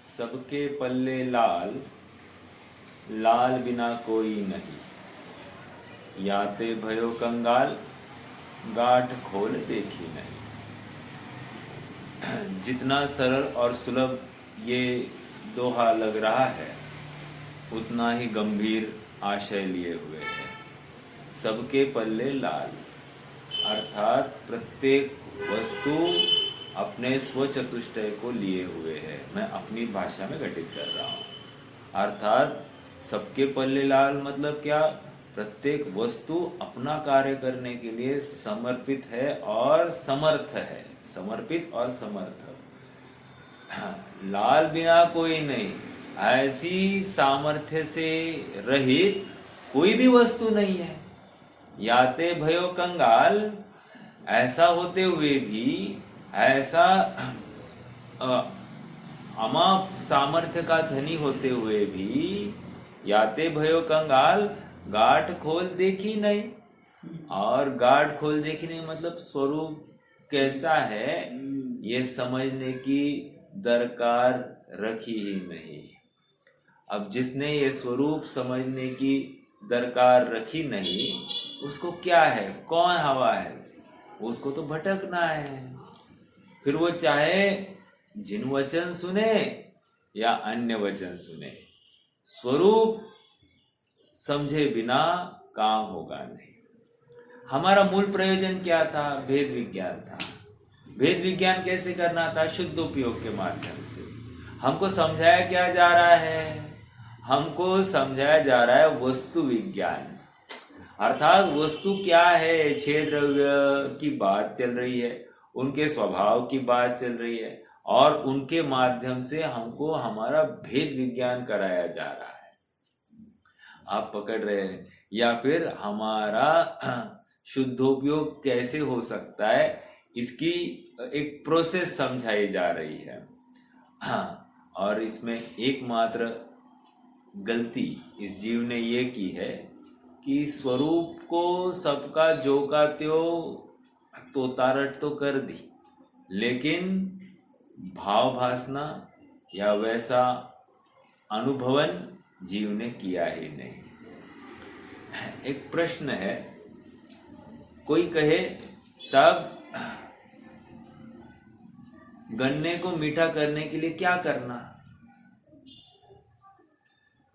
सबके पल्ले लाल, लाल बिना कोई नहीं। याते भयो कंगाल, गांठ खोल देखी नहीं। जितना सरल और सुलभ ये दोहा लग रहा है, उतना ही गंभीर आशय लिए हुए है। सबके पल्ले लाल अर्थात प्रत्येक वस्तु अपने स्वचतुष्टय को लिए हुए है। मैं अपनी भाषा में घटित कर रहा हूँ। अर्थात सबके पल्ले लाल मतलब क्या? प्रत्येक वस्तु अपना कार्य करने के लिए समर्पित है और समर्थ है। समर्पित और समर्थ। लाल बिना कोई नहीं, ऐसी सामर्थ्य से रहित कोई भी वस्तु नहीं है। याते भयो कंगाल, ऐसा होते हुए भी, ऐसा अमाप सामर्थ्य का धनी होते हुए भी, याते भयो कंगाल, गांठ खोल देखी नहीं। और गांठ खोल देखी नहीं मतलब स्वरूप कैसा है ये समझने की दरकार रखी ही नहीं। अब जिसने ये स्वरूप समझने की दरकार रखी नहीं, उसको क्या है, कौन हवा है, उसको तो भटकना है। फिर वो चाहे जिन वचन सुने या अन्य वचन सुने, स्वरूप समझे बिना काम होगा नहीं। हमारा मूल प्रयोजन क्या था? भेद विज्ञान था। भेद विज्ञान कैसे करना था? शुद्ध उपयोग के माध्यम से। हमको समझाया क्या जा रहा है? हमको समझाया जा रहा है वस्तु विज्ञान। अर्थात वस्तु क्या है, छह द्रव्य की बात चल रही है, उनके स्वभाव की बात चल रही है, और उनके माध्यम से हमको हमारा भेद विज्ञान कराया जा रहा है। आप पकड़ रहे हैं? या फिर हमारा शुद्धोपयोग कैसे हो सकता है, इसकी एक प्रोसेस समझाई जा रही है। हाँ, और इसमें एकमात्र गलती इस जीव ने ये की है कि स्वरूप को सबका जो का त्यों तोतारट तो कर दी, लेकिन भाव भासना या वैसा अनुभवन जीव ने किया ही नहीं। एक प्रश्न है, कोई कहे साहब गन्ने को मीठा करने के लिए क्या करना?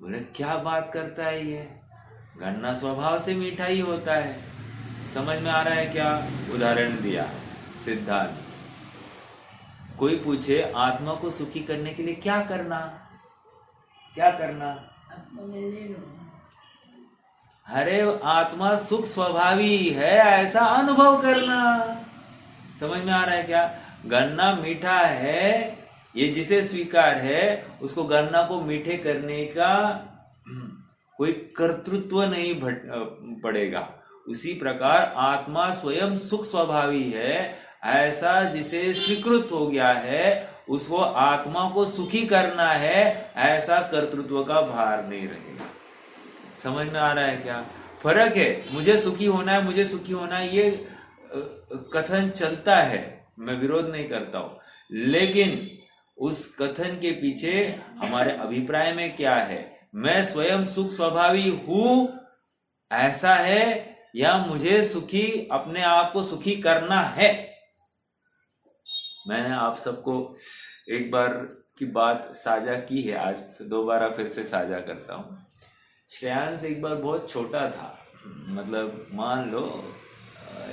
बोले क्या बात करता है ये, गन्ना स्वभाव से मीठा ही होता है। समझ में आ रहा है क्या? उदाहरण दिया, सिद्धांत। कोई पूछे आत्मा को सुखी करने के लिए क्या करना? क्या करना? अरे आत्मा सुख स्वभावी है, ऐसा अनुभव करना। समझ में आ रहा है क्या? गन्ना मीठा है, ये जिसे स्वीकार है, उसको गन्ना को मीठे करने का कोई कर्तृत्व नहीं पड़ेगा। उसी प्रकार आत्मा स्वयं सुख स्वभावी है, ऐसा जिसे स्वीकृत हो गया है, उसको आत्मा को सुखी करना है, ऐसा कर्तृत्व का भार नहीं रहेगा। समझ में आ रहा है क्या? फर्क है। मुझे सुखी होना है, मुझे सुखी होना है, ये कथन चलता है, मैं विरोध नहीं करता हूं, लेकिन उस कथन के पीछे हमारे अभिप्राय में क्या है? मैं स्वयं सुख स्वभावी हूं, ऐसा है, या मुझे सुखी, अपने आप को सुखी करना है? मैंने आप सबको एक बार की बात साझा की है, आज दोबारा फिर से साझा करता हूं। श्रेयांश एक बार बहुत छोटा था, मतलब मान लो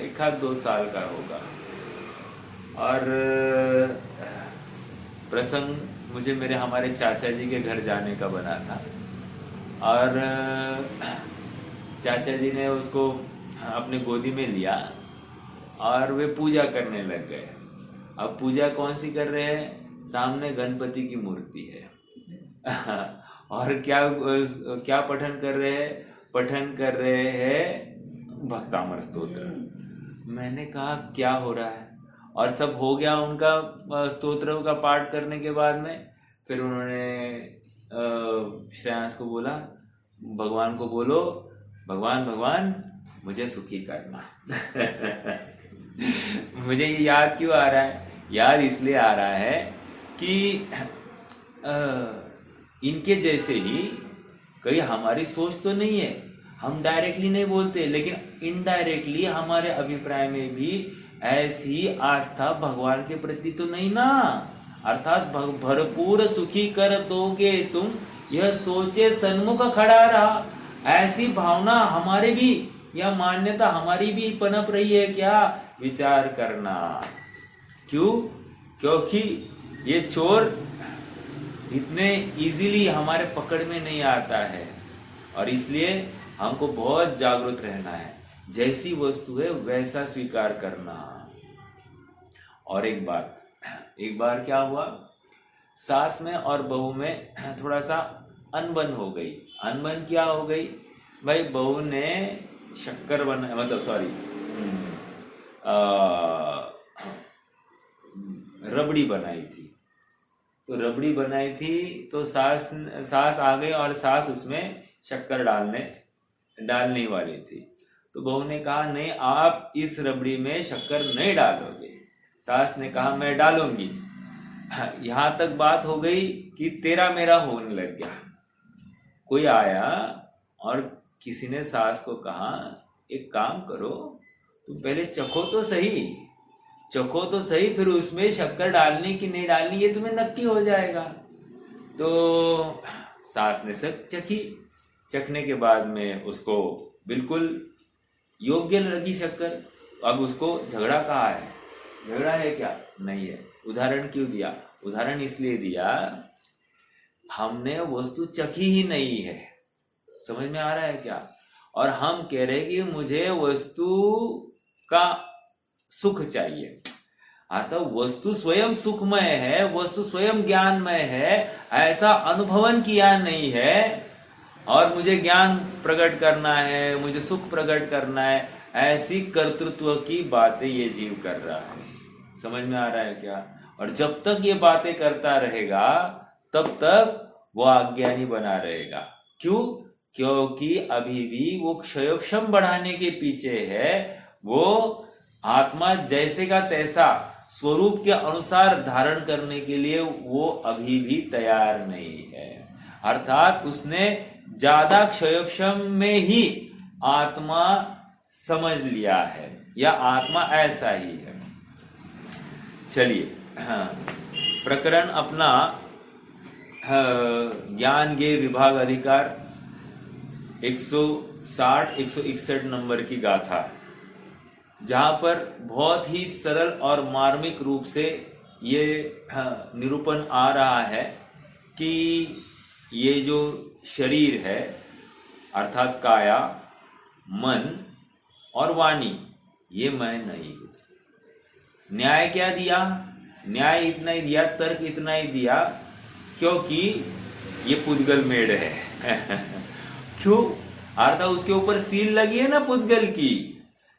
1-2 साल का होगा, और प्रसंग मुझे हमारे चाचा जी के घर जाने का बना था, और चाचा जी ने उसको अपने गोदी में लिया और वे पूजा करने लग गए। अब पूजा कौन सी कर रहे हैं? सामने गणपति की मूर्ति है और क्या पठन कर रहे हैं? पठन कर रहे हैं भक्तामर स्तोत्र। मैंने कहा क्या हो रहा है? और सब हो गया उनका स्तोत्र का पाठ करने के बाद में फिर उन्होंने श्रेयांश को बोला, भगवान को बोलो, भगवान भगवान मुझे सुखी करना मुझे ये याद क्यों आ रहा है? याद इसलिए आ रहा है कि इनके जैसे ही कहीं हमारी सोच तो नहीं है, हम डायरेक्टली नहीं बोलते लेकिन इनडायरेक्टली हमारे अभिप्राय में भी ऐसी आस्था भगवान के प्रति तो नहीं ना। अर्थात भरपूर सुखी कर दोगे तुम, यह सोचे सन्मुख खड़ा रहा, ऐसी भावना हमारे भी या मान्यता हमारी भी पनप रही है क्या, विचार करना। क्यों? क्योंकि ये चोर इतने इजीली हमारे पकड़ में नहीं आता है और इसलिए हमको बहुत जागरूक रहना है। जैसी वस्तु है वैसा स्वीकार करना। और एक बार क्या हुआ, सास में और बहू में थोड़ा सा अनबन हो गई। अनबन क्या हो गई भाई, बहू ने शक्कर बना, मतलब सॉरी रबड़ी बनाई थी। तो रबड़ी बनाई थी तो सास आ गई और सास उसमें शक्कर डालने वाली थी। तो बहू ने कहा नहीं, आप इस रबड़ी में शक्कर नहीं डालोगे। सास ने कहा मैं डालूंगी। यहां तक बात हो गई कि तेरा मेरा होने लग गया। कोई आया और किसी ने सास को कहा एक काम करो, तुम पहले चखो तो सही, फिर उसमें शक्कर डालनी कि नहीं डालनी ये तुम्हें नक्की हो जाएगा। तो सास ने सब चखने के बाद में उसको बिल्कुल योग्य लगी शक्कर। अब उसको झगड़ा कहाँ है? झगड़ा है क्या? नहीं है। उदाहरण क्यों दिया? उदाहरण इसलिए दिया, हमने वस्तु चखी ही नहीं है। समझ में आ रहा है क्या? और हम कह रहे कि मुझे वस्तु का सुख चाहिए। अतः वस्तु स्वयं सुखमय है, वस्तु स्वयं ज्ञानमय है, ऐसा अनुभवन किया नहीं है और मुझे ज्ञान प्रकट करना है, मुझे सुख प्रकट करना है, ऐसी कर्तृत्व की बातें ये जीव कर रहा है। समझ में आ रहा है क्या? और जब तक ये बातें करता रहेगा तब तक वो अज्ञानी बना रहेगा। क्यों? क्योंकि अभी भी वो क्षयोक्षम बढ़ाने के पीछे है। वो आत्मा जैसे का तैसा स्वरूप के अनुसार धारण करने के लिए वो अभी भी तैयार नहीं है। अर्थात उसने ज्यादा क्षयोक्षम में ही आत्मा समझ लिया है या आत्मा ऐसा ही है। चलिए, प्रकरण अपना ज्ञान गे विभाग अधिकार 160-161 नंबर की गाथा, जहां पर बहुत ही सरल और मार्मिक रूप से ये निरूपण आ रहा है कि ये जो शरीर है अर्थात काया, मन और वाणी, ये मैं नहीं हूं। न्याय क्या दिया? न्याय इतना ही दिया, तर्क इतना ही दिया, क्योंकि ये पुद्गल मेढ़ है। क्यों? अर्थात उसके ऊपर सील लगी है ना पुद्गल की।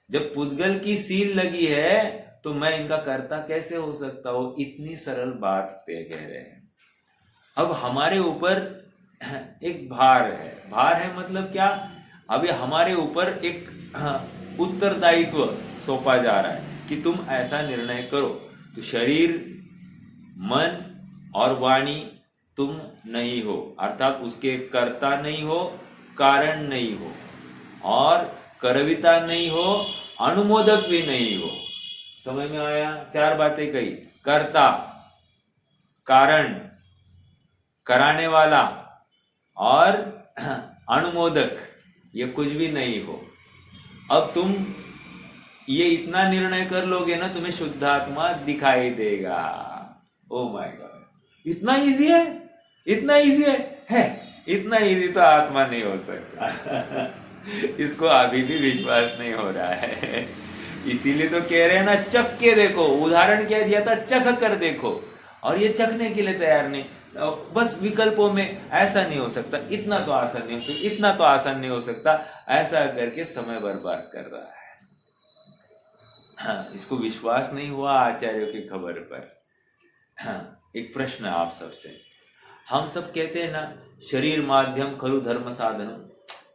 जब पुद्गल की सील लगी है तो मैं इनका कर्ता कैसे हो सकता हो? इतनी सरल बात पे कह रहे हैं। अब हमारे ऊपर एक भार है मतलब क्या? अभी हमारे ऊपर एक उत्तरदायित्व सौंपा जा रहा है कि तुम ऐसा निर्णय करो। तो शरीर, मन और वाणी तुम नहीं हो, अर्थात उसके कर्ता नहीं हो, कारण नहीं हो और करविता नहीं हो, अनुमोदक भी नहीं हो। समझ में आया? 4 बातें कही। कर्ता, कारण, कराने वाला और अनुमोदक, ये कुछ भी नहीं हो। अब तुम ये इतना निर्णय कर लोगे ना, तुम्हें शुद्धात्मा दिखाई देगा। ओ माय गॉड, इतना इजी है, इतना इजी है। इतना इजी तो आत्मा नहीं हो सकता। इसको अभी भी विश्वास नहीं हो रहा है। इसीलिए तो कह रहे हैं ना, चख के देखो। उदाहरण क्या दिया था? चख कर देखो। और ये चखने के लिए तैयार नहीं, बस विकल्पों में ऐसा नहीं हो सकता, इतना तो आसान नहीं हो सकता, इतना तो आसान नहीं हो सकता, ऐसा करके समय बर्बाद कर रहा है। हाँ, इसको विश्वास नहीं हुआ आचार्यों की खबर पर। हाँ, एक प्रश्न आप सबसे। हम सब कहते हैं ना, शरीर माध्यम खरु धर्म साधन।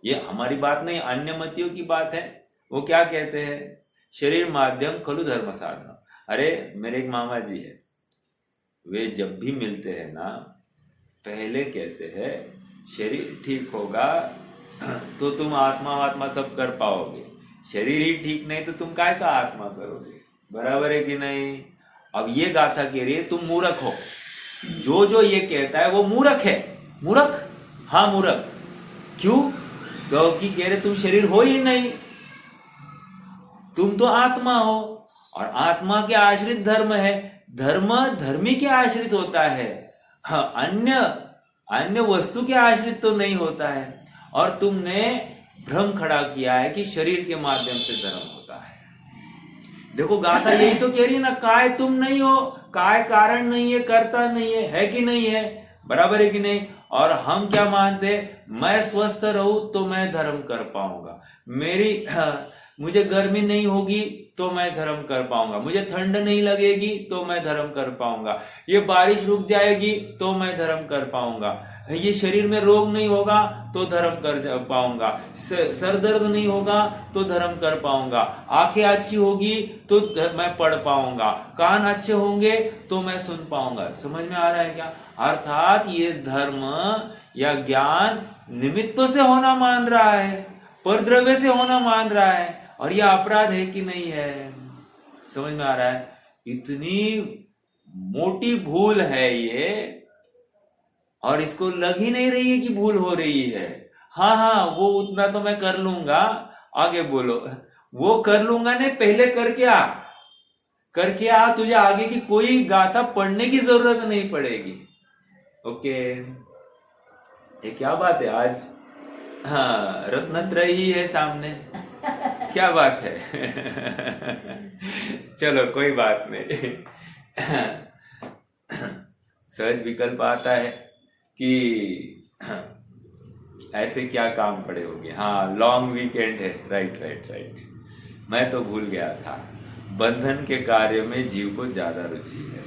ये हमारी बात नहीं, अन्य मतियों की बात है। वो क्या कहते हैं? शरीर माध्यम खरु धर्म साधन। अरे मेरे एक मामा जी है, वे जब भी मिलते हैं ना पहले कहते हैं शरीर ठीक होगा तो तुम आत्मा सब कर पाओगे, शरीर ही ठीक नहीं तो तुम काय का आत्मा करोगे, बराबर है कि नहीं। अब ये गाथा कह रही है तुम मूर्ख हो, जो ये कहता है वो मूर्ख है। मूर्ख, हाँ मूर्ख। क्यों? क्योंकि कह रहे तुम शरीर हो ही नहीं, तुम तो आत्मा हो, और आत्मा के आश्रित धर्म है, धर्म धर्मी के आश्रित होता है, हाँ अन्य वस्तु के आश्रित तो नहीं होता है। और तुमने भ्रम खड़ा किया है कि शरीर के माध्यम से धर्म होता है। देखो गाथा यही तो कह रही है ना, काय तुम नहीं हो, काय कारण नहीं है, करता नहीं है कि नहीं है, बराबर है कि नहीं। और हम क्या मानते, मैं स्वस्थ रहूं तो मैं धर्म कर पाऊंगा, मुझे गर्मी नहीं होगी तो मैं धर्म कर पाऊंगा, मुझे ठंड नहीं लगेगी तो मैं धर्म कर पाऊंगा, ये बारिश रुक जाएगी तो मैं धर्म कर पाऊंगा, ये शरीर में रोग नहीं होगा तो धर्म कर पाऊंगा, सर दर्द नहीं होगा तो धर्म कर पाऊंगा, आंखें अच्छी होगी तो मैं पढ़ पाऊंगा, कान अच्छे होंगे तो मैं सुन पाऊंगा। समझ में आ रहा है क्या? अर्थात ये धर्म या ज्ञान निमित्तों से होना मान रहा है, परद्रव्य से होना मान रहा है, और यह अपराध है कि नहीं है? समझ में आ रहा है? इतनी मोटी भूल है ये, और इसको लग ही नहीं रही है कि भूल हो रही है। हाँ वो उतना तो मैं कर लूंगा, आगे बोलो। वो कर लूंगा नहीं, पहले करके आ, तुझे आगे की कोई गाथा पढ़ने की जरूरत नहीं पड़ेगी। ओके, ये क्या बात है आज? हाँ, रत्नत्रय ही है सामने, क्या बात है? चलो कोई बात नहीं। सहज विकल्प आता है कि ऐसे क्या काम पड़े होंगे। हाँ, लॉन्ग वीकेंड है, राइट। मैं तो भूल गया था, बंधन के कार्य में जीव को ज्यादा रुचि है,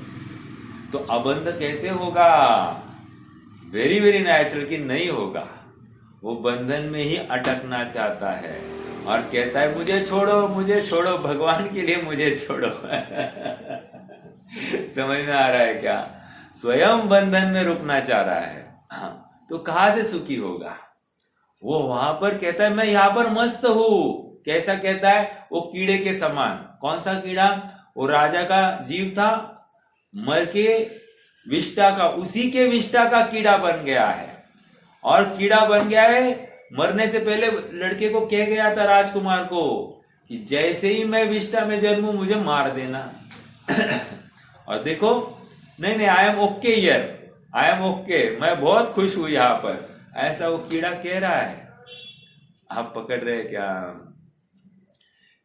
तो अबंध कैसे होगा? वेरी नेचुरल कि नहीं होगा, वो बंधन में ही अटकना चाहता है और कहता है मुझे छोड़ो भगवान के लिए मुझे छोड़ो। समझ में आ रहा है क्या? स्वयं बंधन में रुकना चाह रहा है। हाँ, तो कहां से सुखी होगा? वो वहां पर कहता है मैं यहां पर मस्त हूं। कैसा कहता है? वो कीड़े के समान। कौन सा कीड़ा? वो राजा का जीव था, मर के विष्टा का, उसी के विष्टा का कीड़ा बन गया है, और कीड़ा बन गया है। मरने से पहले लड़के को कह गया था, राजकुमार को, कि जैसे ही मैं विष्टा में जन्मूं मुझे मार देना। और देखो, नहीं I am okay here, I am okay, मैं बहुत खुश हूं यहां पर, ऐसा वो कीड़ा कह रहा है। आप पकड़ रहे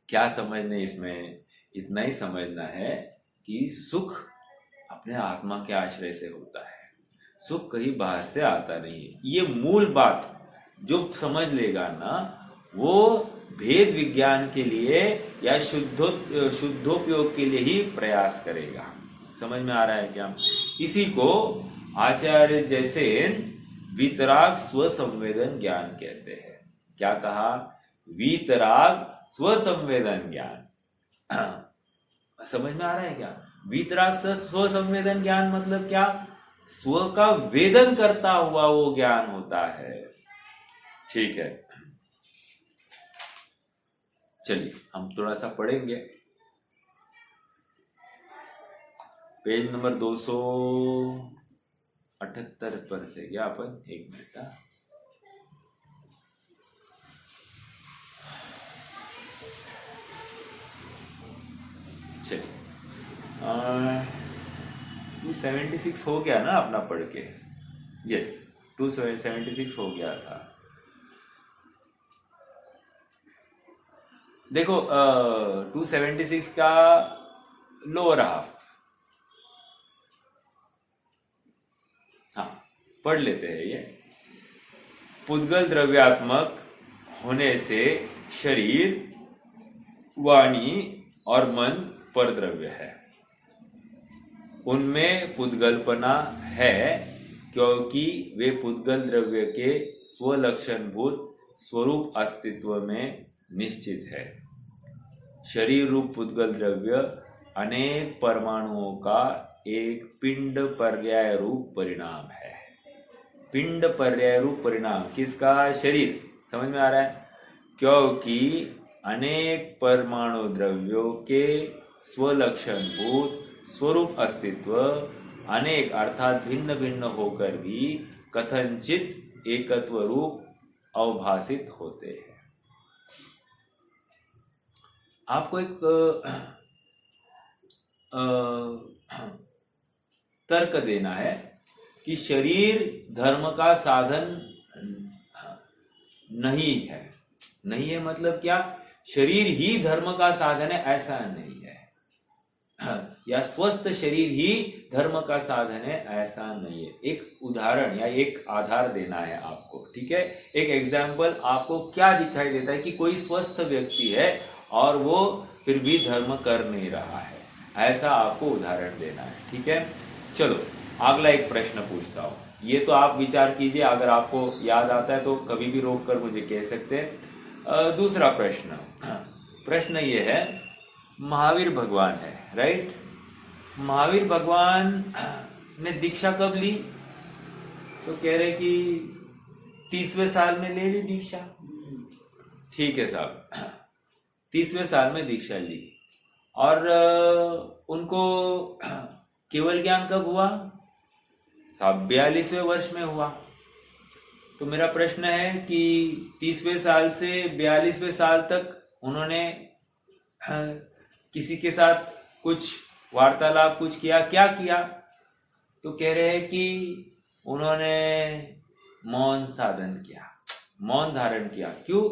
क्या समझने इसमें? इतना ही समझना है कि सुख अपने आत्मा के आश्रय से होता है, सुख कहीं बाहर से आता नहीं है। ये मूल बात जो समझ लेगा ना, वो भेद विज्ञान के लिए या शुद्धोपयोग के लिए ही प्रयास करेगा। समझ में आ रहा है क्या? इसी को आचार्य जैसे वीतराग स्वसंवेदन ज्ञान कहते हैं। क्या कहा? वीतराग स्वसंवेदन ज्ञान। समझ में आ रहा है क्या? वीतराग स्वसंवेदन ज्ञान मतलब क्या? स्व का वेदन करता हुआ वो ज्ञान होता है। ठीक है, चलिए हम थोड़ा सा पढ़ेंगे। पेज नंबर 278 पर से क्या अपन? एक मिनट, चलिए 276 हो गया ना अपना पढ़ के? यस, 276 हो गया था। देखो 276 का लोअर हाफ, हाँ पढ़ लेते हैं। ये पुद्गल द्रव्यात्मक होने से शरीर, वाणी और मन पर द्रव्य है, उनमें पुद्गलपना है क्योंकि वे पुद्गल द्रव्य के स्वलक्षणभूत स्वरूप अस्तित्व में निश्चित है। शरीर रूप पुद्गल द्रव्य अनेक परमाणुओं का एक पिंड पर्याय रूप परिणाम है। पिंड पर्याय रूप परिणाम किसका? शरीर। समझ में आ रहा है? क्योंकि अनेक परमाणु द्रव्यों के स्वलक्षण भूत स्वरूप अस्तित्व अनेक अर्थात भिन्न भिन्न होकर भी कथनचित एकत्व रूप अवभासित होते हैं। आपको एक तर्क देना है कि शरीर धर्म का साधन नहीं है। नहीं है मतलब क्या? शरीर ही धर्म का साधन है ऐसा नहीं है, या स्वस्थ शरीर ही धर्म का साधन है ऐसा नहीं है। एक उदाहरण या एक आधार देना है आपको, ठीक है? एक एग्जाम्पल आपको क्या दिखाई देता है कि कोई स्वस्थ व्यक्ति है और वो फिर भी धर्म कर नहीं रहा है, ऐसा आपको उदाहरण देना है, ठीक है? चलो अगला एक प्रश्न पूछता हूं, ये तो आप विचार कीजिए, अगर आपको याद आता है तो कभी भी रोक कर मुझे कह सकते हैं। दूसरा प्रश्न ये है, महावीर भगवान है, राइट? महावीर भगवान ने दीक्षा कब ली? तो कह रहे कि 30वें साल में ले ली दीक्षा। ठीक है साहब, 30वें साल में दीक्षा ली और उनको केवल ज्ञान कब हुआ? साहब 42वें वर्ष में हुआ। तो मेरा प्रश्न है कि 30वें साल से 42वें साल तक उन्होंने किसी के साथ कुछ वार्तालाप कुछ किया? क्या किया? तो कह रहे हैं कि उन्होंने मौन साधन किया, मौन धारण किया। क्यों?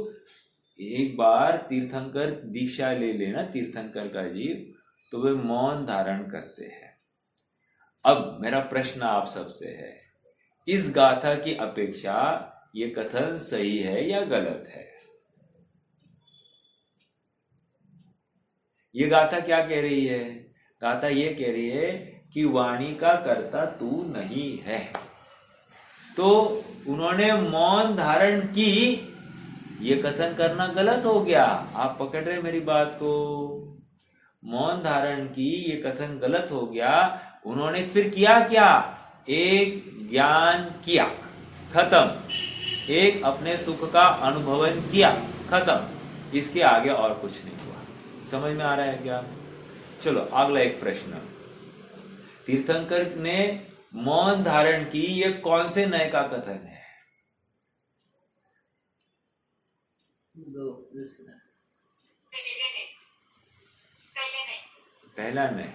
एक बार तीर्थंकर दीक्षा ले लेना तीर्थंकर का जीव तो वे मौन धारण करते हैं। अब मेरा प्रश्न आप सबसे है, इस गाथा की अपेक्षा ये कथन सही है या गलत है? ये गाथा क्या कह रही है? गाथा ये कह रही है कि वाणी का कर्ता तू नहीं है। तो उन्होंने मौन धारण की, ये कथन करना गलत हो गया। आप पकड़ रहे मेरी बात को? मौन धारण की ये कथन गलत हो गया। उन्होंने फिर किया क्या? एक ज्ञान किया, खत्म। एक अपने सुख का अनुभवन किया, खत्म। इसके आगे और कुछ नहीं हुआ। समझ में आ रहा है क्या? चलो अगला एक प्रश्न, तीर्थंकर ने मौन धारण की, ये कौन से नय का कथन है? पहला नय,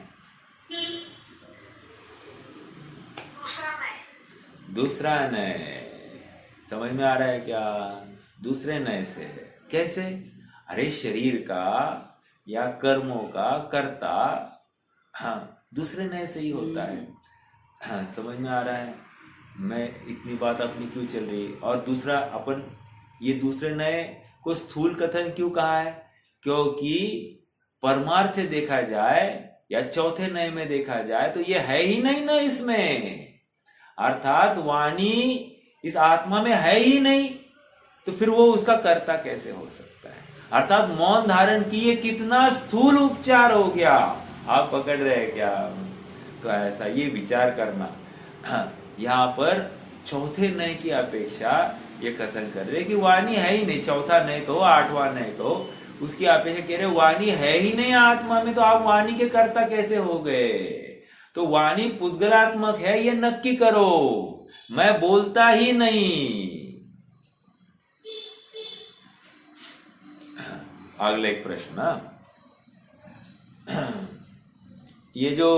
दूसरा नय। समझ में आ रहा है क्या? दूसरे नय से है। कैसे? अरे शरीर का या कर्मों का कर्ता दूसरे नय से ही होता है। समझ में आ रहा है? मैं इतनी बात अपनी क्यों चल रही है? और दूसरा अपन ये दूसरे नय को स्थूल कथन क्यों कहा है? क्योंकि परमार्थ से देखा जाए या चौथे नय में देखा जाए तो ये है ही नहीं ना इसमें, अर्थात वाणी इस आत्मा में है ही नहीं, तो फिर वो उसका कर्ता कैसे हो सकता है? अर्थात मौन धारण की ये कितना स्थूल उपचार हो गया। आप पकड़ रहे हैं क्या? तो ऐसा ये विचार करना। यहाँ पर चौथे नय की अपेक्षा ये कथन कर रहे कि वाणी है ही नहीं। चौथा नय तो, आठवां नय तो, उसकी अपेक्षा कह रहे वाणी है ही नहीं आत्मा में, तो आप वाणी के कर्ता कैसे हो गए? तो वाणी पुद्गलात्मक है ये नक्की करो, मैं बोलता ही नहीं। अगला एक प्रश्न, ये जो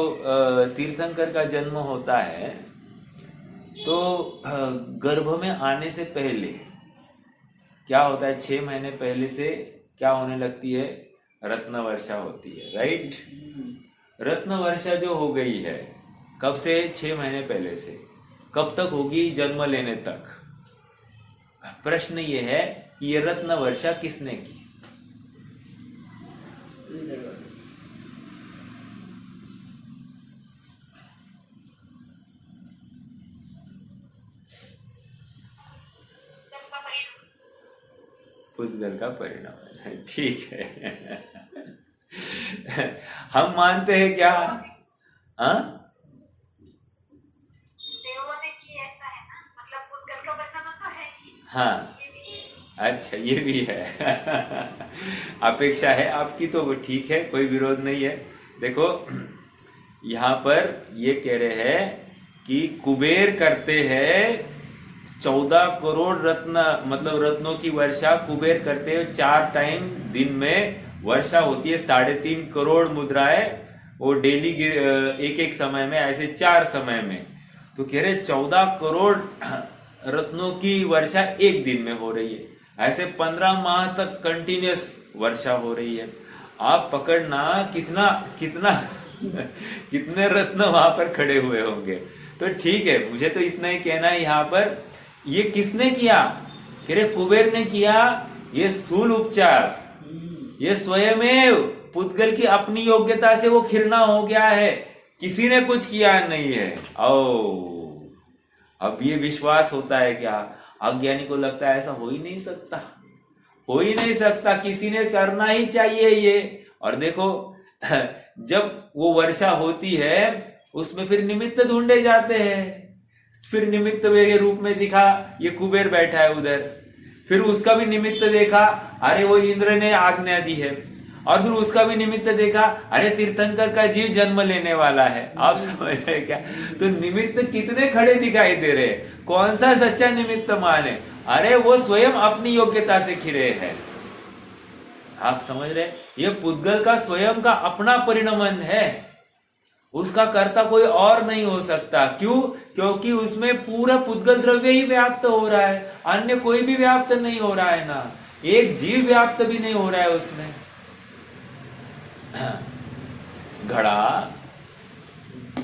तीर्थंकर का जन्म होता है तो गर्भ में आने से पहले क्या होता है? 6 महीने पहले से क्या होने लगती है? रत्न वर्षा होती है, राइट? रत्न वर्षा जो हो गई है कब से? 6 महीने पहले से। कब तक होगी? जन्म लेने तक। प्रश्न ये है कि ये रत्न वर्षा किसने की? पुद्गल का परिणाम है, ठीक है। हम मानते हैं क्या? देवों ने की ऐसा है ना, मतलब हाँ, अच्छा ये भी है। अपेक्षा है आपकी तो वो ठीक है, कोई विरोध नहीं है। देखो यहाँ पर ये कह रहे हैं कि कुबेर करते हैं 14 करोड़ रत्न, मतलब रत्नों की वर्षा कुबेर करते हैं। 4 टाइम दिन में वर्षा होती है, 3.5 करोड़ मुद्राएं वो डेली एक एक समय में, ऐसे 4 समय में। तो कह रहे 14 करोड़ रत्नों की वर्षा एक दिन में हो रही है। ऐसे 15 माह तक कंटिन्यूस वर्षा हो रही है। आप पकड़ना कितना कितना कितने रत्न वहां पर खड़े हुए होंगे। तो ठीक है, मुझे तो इतना ही कहना है यहाँ पर। ये किसने किया? कह रहे कुबेर ने किया। ये स्थूल उपचार, ये स्वयमेव पुद्गल की अपनी योग्यता से वो खिरना हो गया है, किसी ने कुछ किया नहीं है। ओ, अब ये विश्वास होता है क्या? अज्ञानी को लगता है ऐसा हो ही नहीं सकता, हो ही नहीं सकता, किसी ने करना ही चाहिए ये। और देखो जब वो वर्षा होती है उसमें फिर निमित्त ढूंढे जाते हैं। फिर निमित्त के रूप में दिखा ये कुबेर बैठा है उधर, फिर उसका भी निमित्त देखा, अरे वो इंद्र ने आज्ञा दी है। और फिर उसका भी निमित्त देखा, अरे तीर्थंकर का जीव जन्म लेने वाला है। आप समझ रहे क्या? तो निमित्त कितने खड़े दिखाई दे रहे, कौन सा सच्चा निमित्त माने? अरे वो स्वयं अपनी योग्यता से खिरे हैं। आप समझ रहे? ये पुद्गल का स्वयं का अपना परिणमन है, उसका कर्ता कोई और नहीं हो सकता। क्यों? क्योंकि उसमें पूरा पुद्गल द्रव्य ही व्याप्त हो रहा है, अन्य कोई भी व्याप्त नहीं हो रहा है ना, एक जीव व्याप्त भी नहीं हो रहा है उसमें। घड़ा,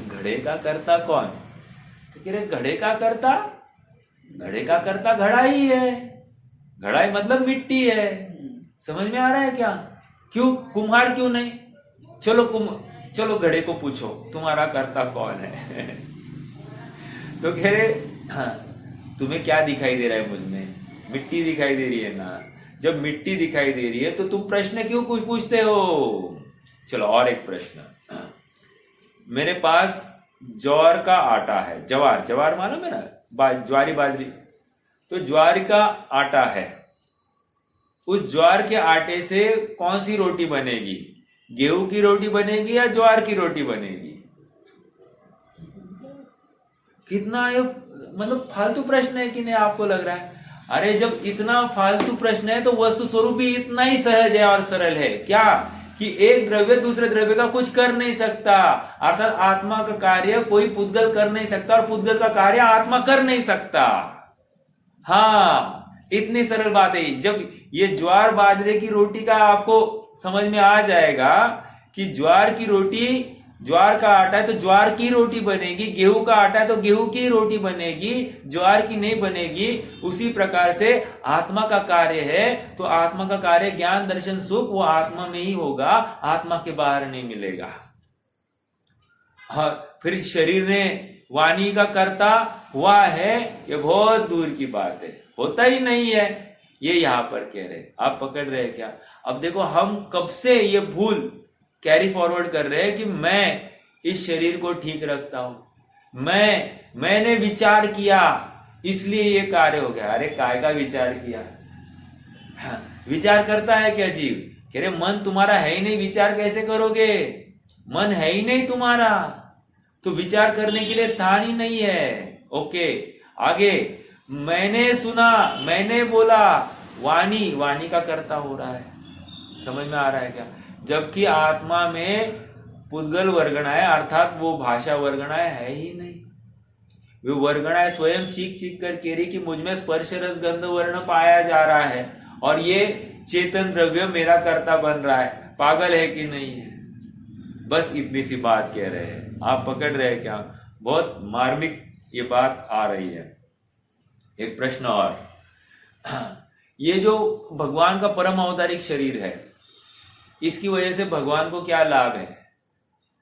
घड़े का कर्ता कौन? तो कह रहे घड़े का कर्ता, घड़े का कर्ता घड़ा ही है। घड़ा ही मतलब मिट्टी है। समझ में आ रहा है क्या? क्यों कुम्हार क्यों नहीं? चलो घड़े को पूछो तुम्हारा कर्ता कौन है। तो कह रहे हाँ, तुम्हें क्या दिखाई दे रहा है मुझ में? मिट्टी दिखाई दे रही है ना। जब मिट्टी दिखाई दे रही है तो तुम प्रश्न क्यों कुछ पूछते हो? चलो और एक प्रश्न। मेरे पास ज्वार का आटा है, जवार मालूम है ना, ज्वारी बाजरी। तो ज्वार का आटा है, उस ज्वार के आटे से कौन सी रोटी बनेगी? गेहूं की रोटी बनेगी या ज्वार की रोटी बनेगी? कितना ये मतलब फालतू प्रश्न है कि नहीं आपको लग रहा है? अरे जब इतना फालतू प्रश्न है तो वस्तु स्वरूप भी इतना ही सहज है और सरल है। क्या? कि एक द्रव्य दूसरे द्रव्य का कुछ कर नहीं सकता, अर्थात आत्मा का कार्य कोई पुद्गल कर नहीं सकता और पुद्गल का कार्य आत्मा कर नहीं सकता। हाँ, इतनी सरल बात है। जब ये ज्वार बाजरे की रोटी का आपको समझ में आ जाएगा कि ज्वार की रोटी, ज्वार का आटा है तो ज्वार की रोटी बनेगी, गेहूं का आटा है तो गेहूं की रोटी बनेगी, ज्वार की नहीं बनेगी। उसी प्रकार से आत्मा का कार्य है तो आत्मा का कार्य ज्ञान दर्शन सुख वो आत्मा में ही होगा, आत्मा के बाहर नहीं मिलेगा। हाँ, फिर शरीर ने वाणी का कर्ता हुआ है, ये बहुत दूर की बात है, होता ही नहीं है। ये यहां पर कह रहे, आप पकड़ रहे हैं क्या? अब देखो हम कब से ये भूल कैरी फॉरवर्ड कर रहे हैं कि मैं इस शरीर को ठीक रखता हूं, मैंने विचार किया इसलिए ये कार्य हो गया। अरे काय का विचार किया? हाँ, विचार करता है क्या जीव? कह रहे मन तुम्हारा है ही नहीं, विचार कैसे करोगे? मन है ही नहीं तुम्हारा तो विचार करने के लिए स्थान ही नहीं है। ओके, आगे मैंने सुना, मैंने बोला, वाणी का कर्ता हो रहा है। समझ में आ रहा है क्या? जबकि आत्मा में पुद्गल वर्गणाएं अर्थात वो भाषा वर्गणाएं है ही नहीं। वो वर्गणाएं स्वयं चीख कर कह रही कि मुझ में स्पर्श रस गंध वर्ण पाया जा रहा है और ये चेतन द्रव्य मेरा कर्ता बन रहा है। पागल है कि नहीं है? बस इतनी सी बात कह रहे हैं। आप पकड़ रहे हैं क्या? बहुत मार्मिक ये बात आ रही है। एक प्रश्न और, ये जो भगवान का परम अवतारिक शरीर है, इसकी वजह से भगवान को क्या लाभ है?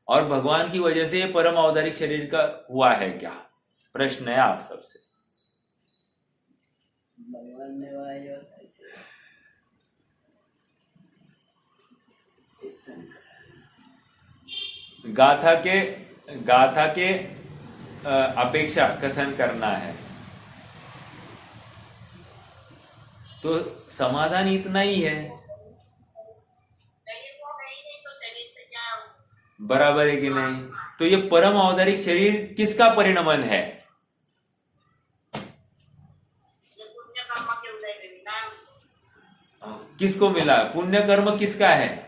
और भगवान की वजह से ये परम अवतारिक शरीर का हुआ है क्या? प्रश्न है आप सबसे। भगवान ने गाथा के अपेक्षा कथन करना है। तो समाधान इतना ही है, बराबर है कि नहीं? तो ये परम औदारिक शरीर किसका परिणमन है? किसको मिला? पुण्य कर्म किसका है?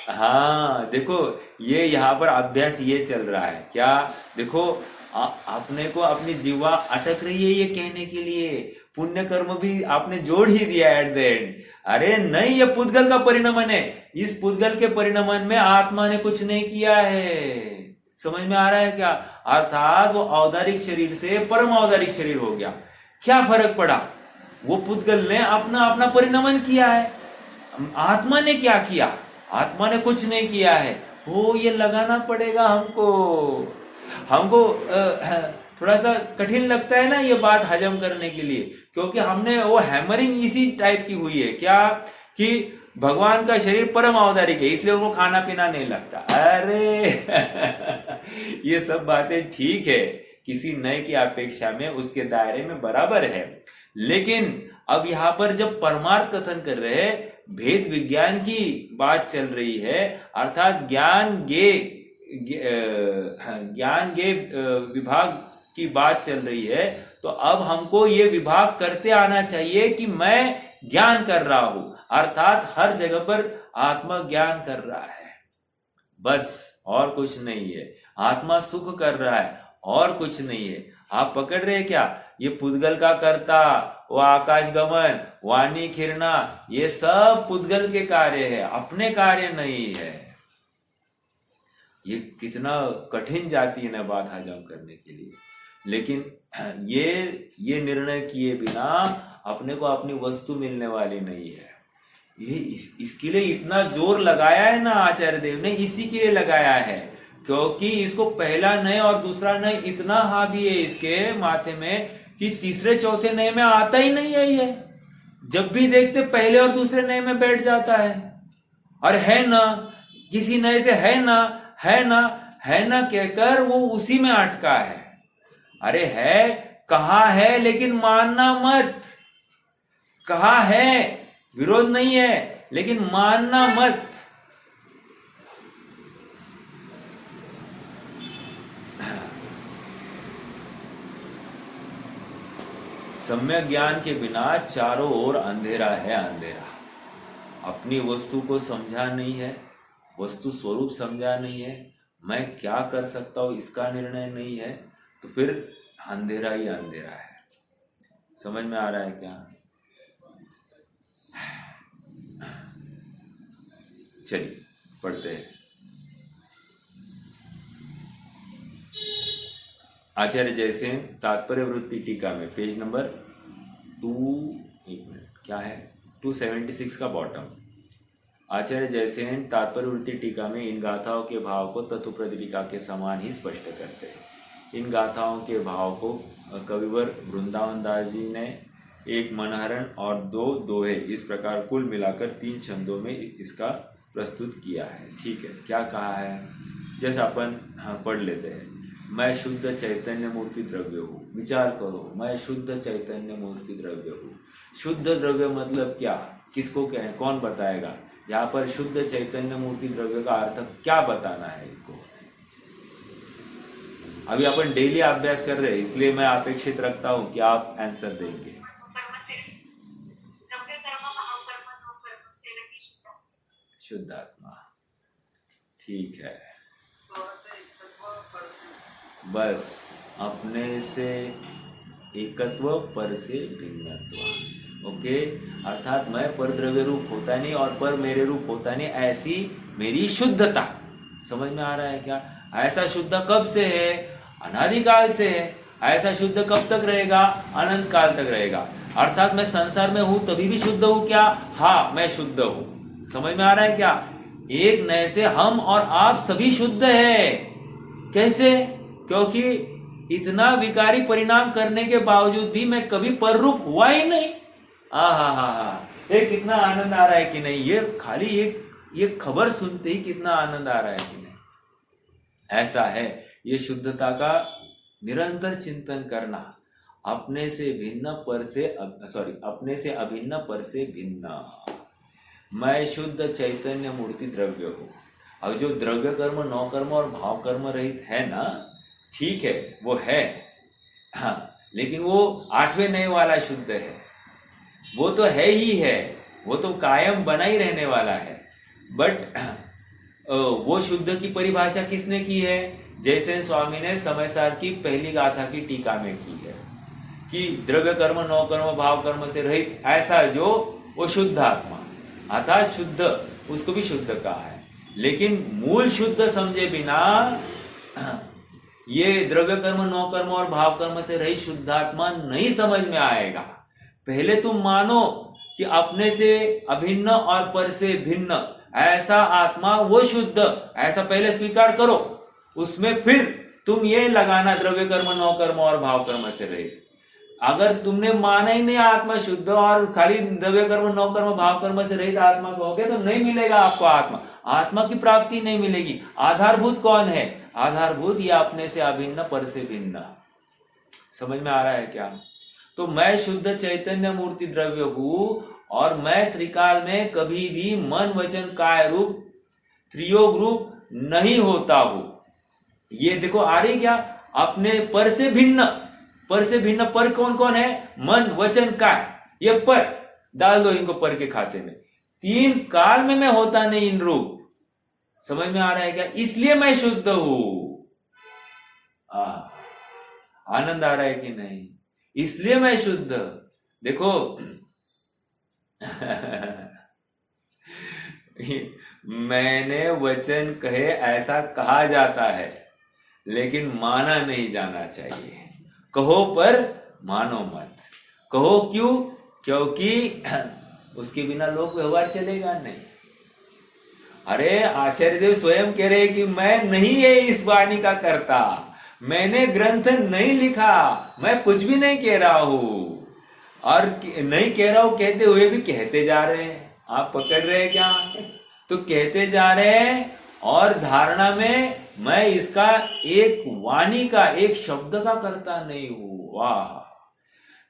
हाँ देखो, ये यहाँ पर अभ्यास ये चल रहा है क्या? देखो आपने को अपनी जीवा अटक रही है ये कहने के लिए, पुण्य कर्म भी आपने जोड़ ही दिया एट द एंड। अरे नहीं, ये पुद्गल का परिणमन है, इस पुद्गल के परिणमन में आत्मा ने कुछ नहीं किया है। समझ में आ रहा है क्या? अर्थात वो औदारिक शरीर से परम औदारिक शरीर हो गया। क्या फर्क पड़ा? वो पुद्गल ने अपना अपना परिणमन किया है, आत्मा ने क्या किया? आत्मा ने कुछ नहीं किया है। हो, ये लगाना पड़ेगा हमको थोड़ा सा कठिन लगता है ना ये बात हजम करने के लिए, क्योंकि हमने वो हैमरिंग इसी टाइप की हुई है क्या कि भगवान का शरीर परम औदारिक है इसलिए उनको खाना पीना नहीं लगता। अरे ये सब बातें ठीक है, किसी नए की अपेक्षा में उसके दायरे में बराबर है, लेकिन अब यहाँ पर जब परमार्थ कथन कर रहे हैं, भेद विज्ञान की बात चल रही है, अर्थात ज्ञान गे विभाग की बात चल रही है, तो अब हमको ये विभाग करते आना चाहिए कि मैं ज्ञान कर रहा हूं, अर्थात हर जगह पर आत्मा ज्ञान कर रहा है, बस और कुछ नहीं है। आत्मा सुख कर रहा है और कुछ नहीं है। आप पकड़ रहे क्या? ये पुद्गल का कर्ता, वो आकाश गमन, वाणी खिरना, ये सब पुद्गल के कार्य है, अपने कार्य नहीं है। ये कितना कठिन जाती है ना बात हजम करने के लिए, लेकिन ये निर्णय किए बिना अपने को अपनी वस्तु मिलने वाली नहीं है। ये इसके लिए इतना जोर लगाया है ना आचार्य देव ने, इसी के लिए लगाया है क्योंकि इसको पहला नय और दूसरा नय इतना हावी है इसके माथे में कि तीसरे चौथे नय में आता ही नहीं है। ये जब भी देखते पहले और दूसरे नय में बैठ जाता है, और है ना किसी नय से है ना कहकर वो उसी में अटका है। अरे है, कहा है, लेकिन मानना मत। कहा है, विरोध नहीं है, लेकिन मानना मत। सम्यक ज्ञान के बिना चारों ओर अंधेरा है, अंधेरा। अपनी वस्तु को समझा नहीं है, वस्तु स्वरूप समझा नहीं है, मैं क्या कर सकता हूं इसका निर्णय नहीं है, तो फिर अंधेरा ही अंधेरा है। समझ में आ रहा है क्या? चलिए पढ़ते हैं। आचार्य जयसेन तात्पर्य वृत्ति टीका में पेज नंबर 276 का बॉटम। आचार्य जयसेन तात्पर्य वृत्ति टीका में इन गाथाओं के भाव को तत्व प्रतिपिका के समान ही स्पष्ट करते हैं। इन गाथाओं के भाव को कविवर वृंदावन दास जी ने एक मनहरण और 2 दोहे इस प्रकार कुल मिलाकर 3 छंदों में इसका प्रस्तुत किया है। ठीक है, क्या कहा है जैसे अपन पढ़ लेते हैं। मैं शुद्ध चैतन्य मूर्ति द्रव्य हूँ। विचार करो, मैं शुद्ध चैतन्य मूर्ति द्रव्य हूँ। शुद्ध द्रव्य मतलब क्या, किसको कहें, कौन बताएगा? यहाँ पर शुद्ध चैतन्य मूर्ति द्रव्य का अर्थ क्या बताना है इनको? अभी अपन डेली अभ्यास कर रहे हैं, इसलिए मैं अपेक्षित रखता हूं कि आप आंसर देंगे। शुद्ध आत्मा, ठीक है। बस अपने से एकत्व, पर से भिन्नत्व। ओके, अर्थात मैं पर द्रव्य रूप होता नहीं और पर मेरे रूप होता नहीं, ऐसी मेरी शुद्धता। समझ में आ रहा है क्या? ऐसा शुद्ध कब से है? अनादिकाल से है। ऐसा शुद्ध कब तक रहेगा? अनंत काल तक रहेगा। अर्थात मैं संसार में हूं तभी भी शुद्ध हूं क्या? हाँ, मैं शुद्ध हूं। समझ में आ रहा है क्या? एक नए से हम और आप सभी शुद्ध है। कैसे? क्योंकि इतना विकारी परिणाम करने के बावजूद भी मैं कभी पर रूप हुआ ही नहीं। ये कितना आनंद आ रहा है कि नहीं? ये खाली ये खबर सुनते ही कितना आनंद आ रहा है कि नहीं? ऐसा है, ये शुद्धता का निरंतर चिंतन करना, अपने से भिन्न पर से अपने से अभिन्न पर से भिन्न। मैं शुद्ध चैतन्य मूर्ति द्रव्य हूँ। अब जो द्रव्य कर्म, नौ कर्म और भाव कर्म रहित है ना, ठीक है, वो है, हाँ, लेकिन वो 8वें नए वाला शुद्ध है। वो तो है ही है, वो तो कायम बना ही रहने वाला है। बट वो शुद्ध की परिभाषा किसने की है? जयसेन स्वामी ने समय सार की पहली गाथा की टीका में की है कि द्रव्य कर्म, नौ कर्म, भाव कर्म से रहित ऐसा जो वो शुद्ध आत्मा, अर्थात शुद्ध, उसको भी शुद्ध कहा है। लेकिन मूल शुद्ध समझे बिना ये द्रव्य कर्म, नौ कर्म और भाव कर्म से रहित शुद्धात्मा नहीं समझ में आएगा। पहले तुम मानो कि अपने से अभिन्न और पर से भिन्न ऐसा आत्मा वो शुद्ध, ऐसा पहले स्वीकार करो, उसमें फिर तुम ये लगाना द्रव्य कर्म, नौ कर्म और भाव कर्म से रहित। अगर तुमने माना ही नहीं आत्मा शुद्ध और खाली द्रव्य कर्म, नौ कर्म, भाव कर्म से रहित आत्मा कहोगे तो नहीं मिलेगा आपको आत्मा, आत्मा की प्राप्ति नहीं मिलेगी। आधारभूत कौन है? आधारभूत ये अपने से अभिन्न पर से भिन्न। समझ में आ रहा है क्या? तो मैं शुद्ध चैतन्य मूर्ति द्रव्य हूं और मैं त्रिकाल में कभी भी मन वचन काय रूप त्रियोग रूप नहीं होता हूं। ये देखो आ रही क्या? अपने पर से भिन्न, पर से भिन्न पर कौन कौन है? मन वचन काय, ये पर डाल दो इनको पर के खाते में। 3 काल में मैं होता नहीं इन रूप। समझ में आ रहा है क्या? इसलिए मैं शुद्ध हूं। आनंद आ रहा है कि नहीं? इसलिए मैं शुद्ध। देखो मैंने वचन कहे ऐसा कहा जाता है, लेकिन माना नहीं जाना चाहिए। कहो पर मानो मत। कहो क्यों? क्योंकि उसके बिना लोक व्यवहार चलेगा नहीं। अरे आचार्य देव स्वयं कह रहे कि मैं नहीं है इस वाणी का कर्ता, मैंने ग्रंथ नहीं लिखा, मैं कुछ भी नहीं कह रहा हूं। और नहीं कह रहा हूं कहते हुए भी कहते जा रहे हैं। आप पकड़ रहे हैं क्या? तो कहते जा रहे हैं और धारणा में मैं इसका एक वाणी का, एक शब्द का कर्ता नहीं हूं। वाह,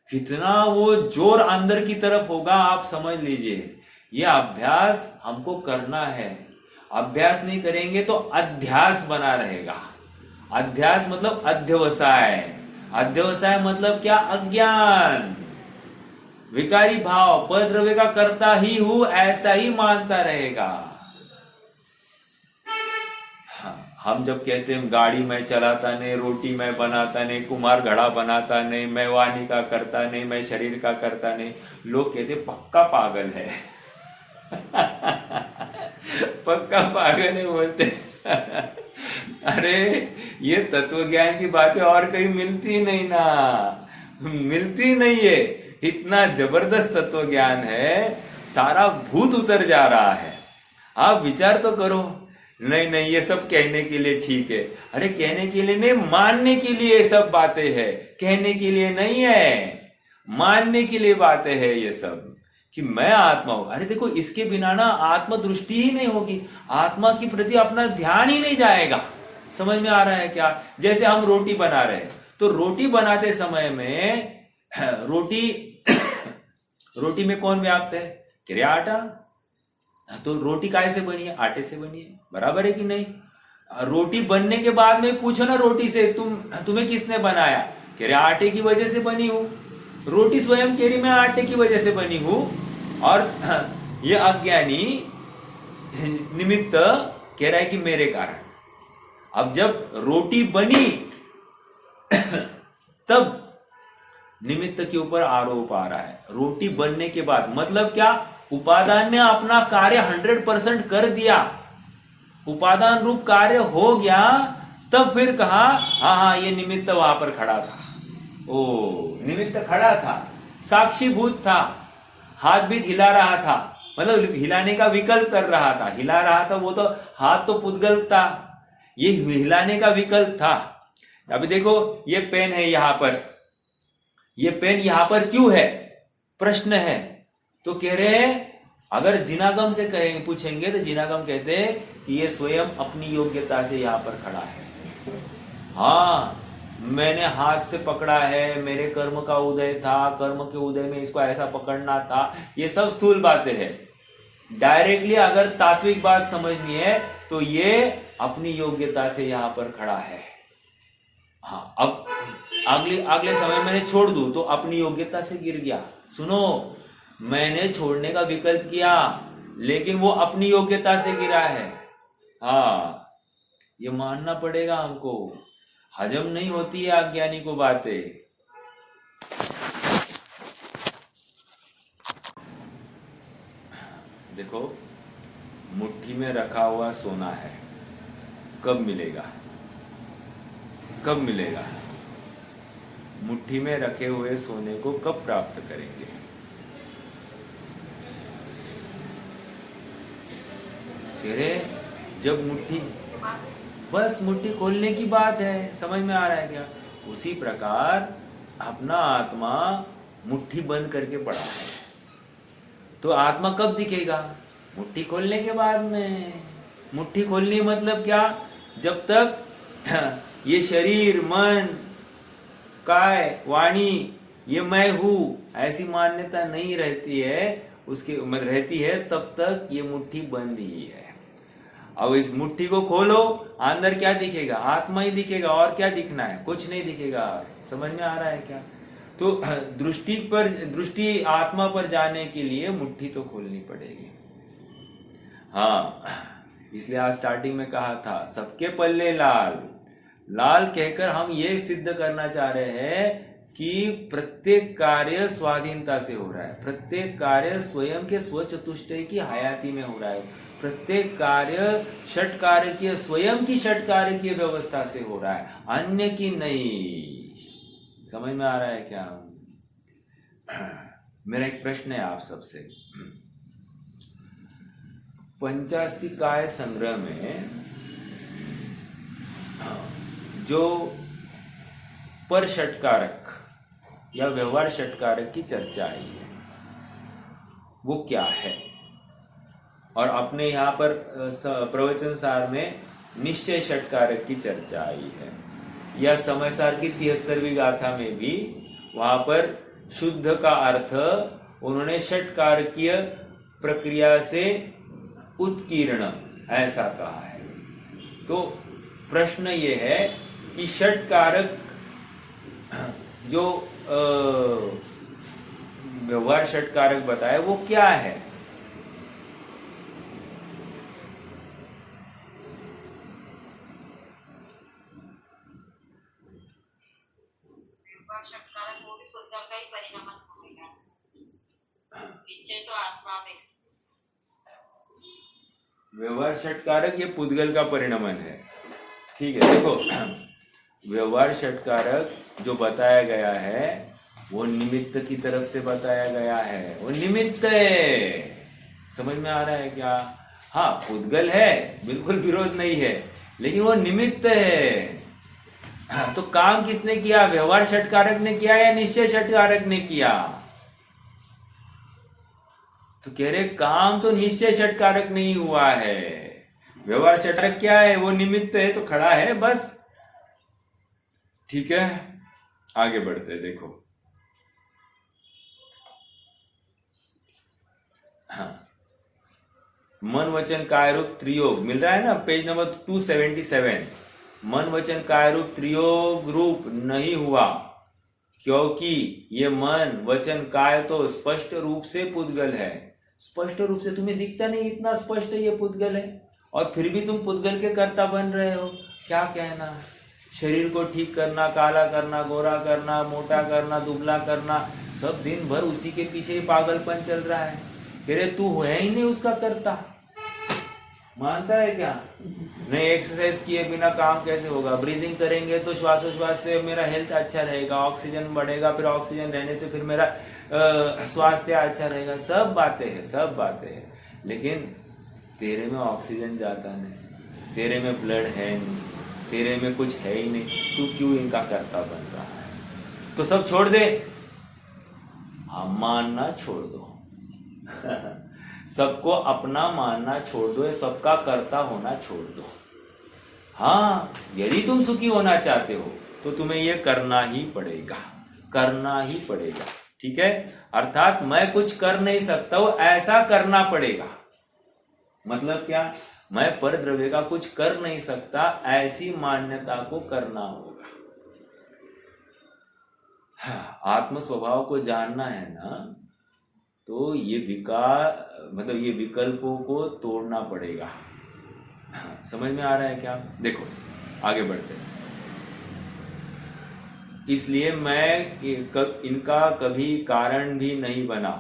कितना वो जोर अंदर की तरफ होगा, आप समझ लीजिए। ये अभ्यास हमको करना है। अभ्यास नहीं करेंगे तो अध्यास बना रहेगा। अध्यास मतलब अध्यवसाय। अध्यवसाय मतलब क्या? अज्ञान, विकारी भाव, पर द्रव्य का कर्ता ही हूं ऐसा ही मानता रहेगा। हम जब कहते हैं गाड़ी मैं चलाता नहीं, रोटी मैं बनाता नहीं, कुम्हार घड़ा बनाता नहीं, मैं वाणी का करता नहीं, मैं शरीर का करता नहीं, लोग कहते पक्का पागल है। पक्का पागल है बोलते। अरे ये तत्व ज्ञान की बातें और कहीं मिलती नहीं ना, मिलती नहीं है। इतना जबरदस्त तत्व ज्ञान है, सारा भूत उतर जा रहा है। आप विचार तो करो। नहीं नहीं ये सब कहने के लिए ठीक है। अरे कहने के लिए नहीं, मानने के लिए ये सब बातें है, कहने के लिए नहीं है, मानने के लिए बातें है ये सब कि मैं आत्मा हूं। अरे देखो इसके बिना ना आत्मदृष्टि ही नहीं होगी, आत्मा की प्रति अपना ध्यान ही नहीं जाएगा। समझ में आ रहा है क्या? जैसे हम रोटी बना रहे हैं, तो रोटी बनाते समय में रोटी में कौन व्याप्त है? क्रिया आटा। तो रोटी काय से बनी है? आटे से बनी है। बराबर है कि नहीं? रोटी बनने के बाद में पूछो ना रोटी से, तुम्हें किसने बनाया? कह रहे आटे की वजह से बनी हूं। रोटी स्वयं कह रही मैं आटे की वजह से बनी हूं। और ये अज्ञानी निमित्त कह रहा है कि मेरे कारण। अब जब रोटी बनी तब निमित्त के ऊपर आरोप आ रहा है। रोटी बनने के बाद मतलब क्या? उपादान ने अपना कार्य 100% कर दिया, उपादान रूप कार्य हो गया, तब फिर कहा हाँ ये निमित्त वहां पर खड़ा था। ओ निमित्त खड़ा था, साक्षीभूत था, हाथ भी हिला रहा था, मतलब हिलाने का विकल्प कर रहा था। हिला रहा था वो तो हाथ तो पुद्गल था, ये हिलाने का विकल्प था। अभी देखो ये पेन है यहां पर, ये पेन यहां पर क्यों है? प्रश्न है। तो कह रहे हैं अगर जिनागम से कहेंगे, पूछेंगे तो जिनागम कहते हैं कि ये स्वयं अपनी योग्यता से यहां पर खड़ा है। हाँ मैंने हाथ से पकड़ा है, मेरे कर्म का उदय था, कर्म के उदय में इसको ऐसा पकड़ना था, ये सब स्थूल बातें हैं। डायरेक्टली अगर तात्विक बात समझनी है तो ये अपनी योग्यता से यहां पर खड़ा है। हाँ अब अगले समय मैंने छोड़ दूं तो अपनी योग्यता से गिर गया। सुनो, मैंने छोड़ने का विकल्प किया लेकिन वो अपनी योग्यता से गिरा है। हाँ ये मानना पड़ेगा हमको, हजम नहीं होती है अज्ञानी को बातें। देखो मुट्ठी में रखा हुआ सोना है, कब मिलेगा? कब मिलेगा? मुट्ठी में रखे हुए सोने को कब प्राप्त करेंगे? कह रहे जब मुट्ठी, बस मुट्ठी खोलने की बात है। समझ में आ रहा है क्या? उसी प्रकार अपना आत्मा मुट्ठी बंद करके पड़ा है, तो आत्मा कब दिखेगा? मुट्ठी खोलने के बाद में। मुट्ठी खोलनी मतलब क्या? जब तक ये शरीर, मन, काय, वाणी ये मैं हूं ऐसी मान्यता नहीं रहती है, उसके रहती है तब तक ये मुट्ठी बंद ही है। अब इस मुट्ठी को खोलो, अंदर क्या दिखेगा? आत्मा ही दिखेगा, और क्या दिखना है? कुछ नहीं दिखेगा। समझ में आ रहा है क्या? तो दृष्टि आत्मा पर जाने के लिए मुट्ठी तो खोलनी पड़ेगी। हाँ इसलिए आज स्टार्टिंग में कहा था सबके पल्ले लाल। लाल कहकर हम ये सिद्ध करना चाह रहे हैं कि प्रत्येक कार्य स्वाधीनता से हो रहा है, प्रत्येक कार्य स्वयं के स्वचतुष्टय की हयाती में हो रहा है, प्रत्येक कार्य षट कार्य की स्वयं की षट कार्य की व्यवस्था से हो रहा है, अन्य की नहीं। समझ में आ रहा है क्या? मेरा एक प्रश्न है आप सबसे, पंचास्तिकाय संग्रह में जो पर षटकारक या व्यवहार षटकारक की चर्चा आई है वो क्या है? और अपने यहाँ पर प्रवचन सार में निश्चय षटकारक की चर्चा आई है, या समय सार की 73वीं गाथा में भी वहां पर शुद्ध का अर्थ उन्होंने षटकारकीय प्रक्रिया से उत्कीर्ण ऐसा कहा है। तो प्रश्न ये है कि षटकारक जो व्यवहार षटकारक बताए वो क्या है? व्यवहार षटकारक ये पुद्गल का परिणमन है। ठीक है, देखो व्यवहार षटकारक जो बताया गया है वो निमित्त की तरफ से बताया गया है, वो निमित्त है। समझ में आ रहा है क्या? हाँ पुद्गल है, बिल्कुल विरोध नहीं है, लेकिन वो निमित्त है। हाँ, तो काम किसने किया? व्यवहार षटकारक ने किया या निश्चय षटकारक ने किया? तो कह रहे काम तो निश्चय षटकारक नहीं हुआ है, व्यवहार षटकारक क्या है? वो निमित्त है, तो खड़ा है बस। ठीक है, आगे बढ़ते। देखो हाँ, मन वचन काय रूप त्रियोग मिल रहा है ना, पेज नंबर 277। मन वचन काय रूप त्रियोग रूप नहीं हुआ क्योंकि ये मन वचन काय तो स्पष्ट रूप से पुद्गल है। स्पष्ट रूप से तुम्हें दिखता नहीं, इतना स्पष्ट ये पुद्गल है, और फिर भी तुम पुद्गल के कर्ता बन रहे हो। क्या कहना? शरीर को ठीक करना, काला करना, गोरा करना, मोटा करना, दुबला करना, सब दिन भर उसी के पीछे ही पागलपन चल रहा है। कह रहे तू है ही नहीं उसका करता। मानता है क्या? नहीं, एक्सरसाइज किए बिना काम कैसे होगा? ब्रीदिंग करेंगे तो श्वासोश्वास से मेरा हेल्थ अच्छा रहेगा, ऑक्सीजन बढ़ेगा, फिर ऑक्सीजन रहने से फिर मेरा स्वास्थ्य अच्छा रहेगा। सब बातें हैं, सब बातें हैं, लेकिन तेरे में ऑक्सीजन जाता नहीं, तेरे में ब्लड है नहीं, तेरे में कुछ है ही नहीं, तू क्यों इनका कर्ता बन रहा है? तो सब छोड़ दे, हम मानना छोड़ दो सबको अपना मानना छोड़ दो, सबका कर्ता होना छोड़ दो। हाँ, यदि तुम सुखी होना चाहते हो तो तुम्हें ये करना ही पड़ेगा, करना ही पड़ेगा। ठीक है, अर्थात मैं कुछ कर नहीं सकता हूं, ऐसा करना पड़ेगा। मतलब क्या, मैं पर द्रव्य का कुछ कर नहीं सकता, ऐसी मान्यता को करना होगा। आत्म स्वभाव को जानना है ना, तो ये मतलब ये विकल्पों को तोड़ना पड़ेगा। समझ में आ रहा है क्या? देखो आगे बढ़ते हैं। इसलिए मैं इनका कभी कारण भी नहीं बना,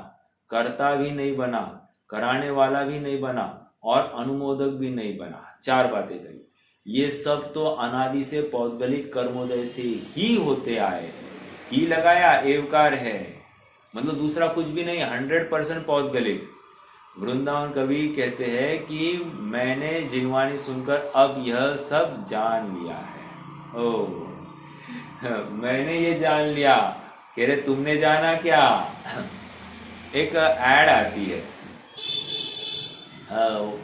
कर्ता भी नहीं बना, कराने वाला भी नहीं बना और अनुमोदक भी नहीं बना। 4 बातें कही। ये सब तो अनादि से पौद्गलिक कर्मोदय से ही होते आए। ही लगाया, एवकार है, मतलब दूसरा कुछ भी नहीं, 100% पौद्गलिक। वृंदावन कवि कहते हैं कि मैंने जिनवाणी सुनकर अब यह सब जान लिया है। ओ मैंने ये जान लिया। कह रहे तुमने जाना क्या? एक ऐड आती है,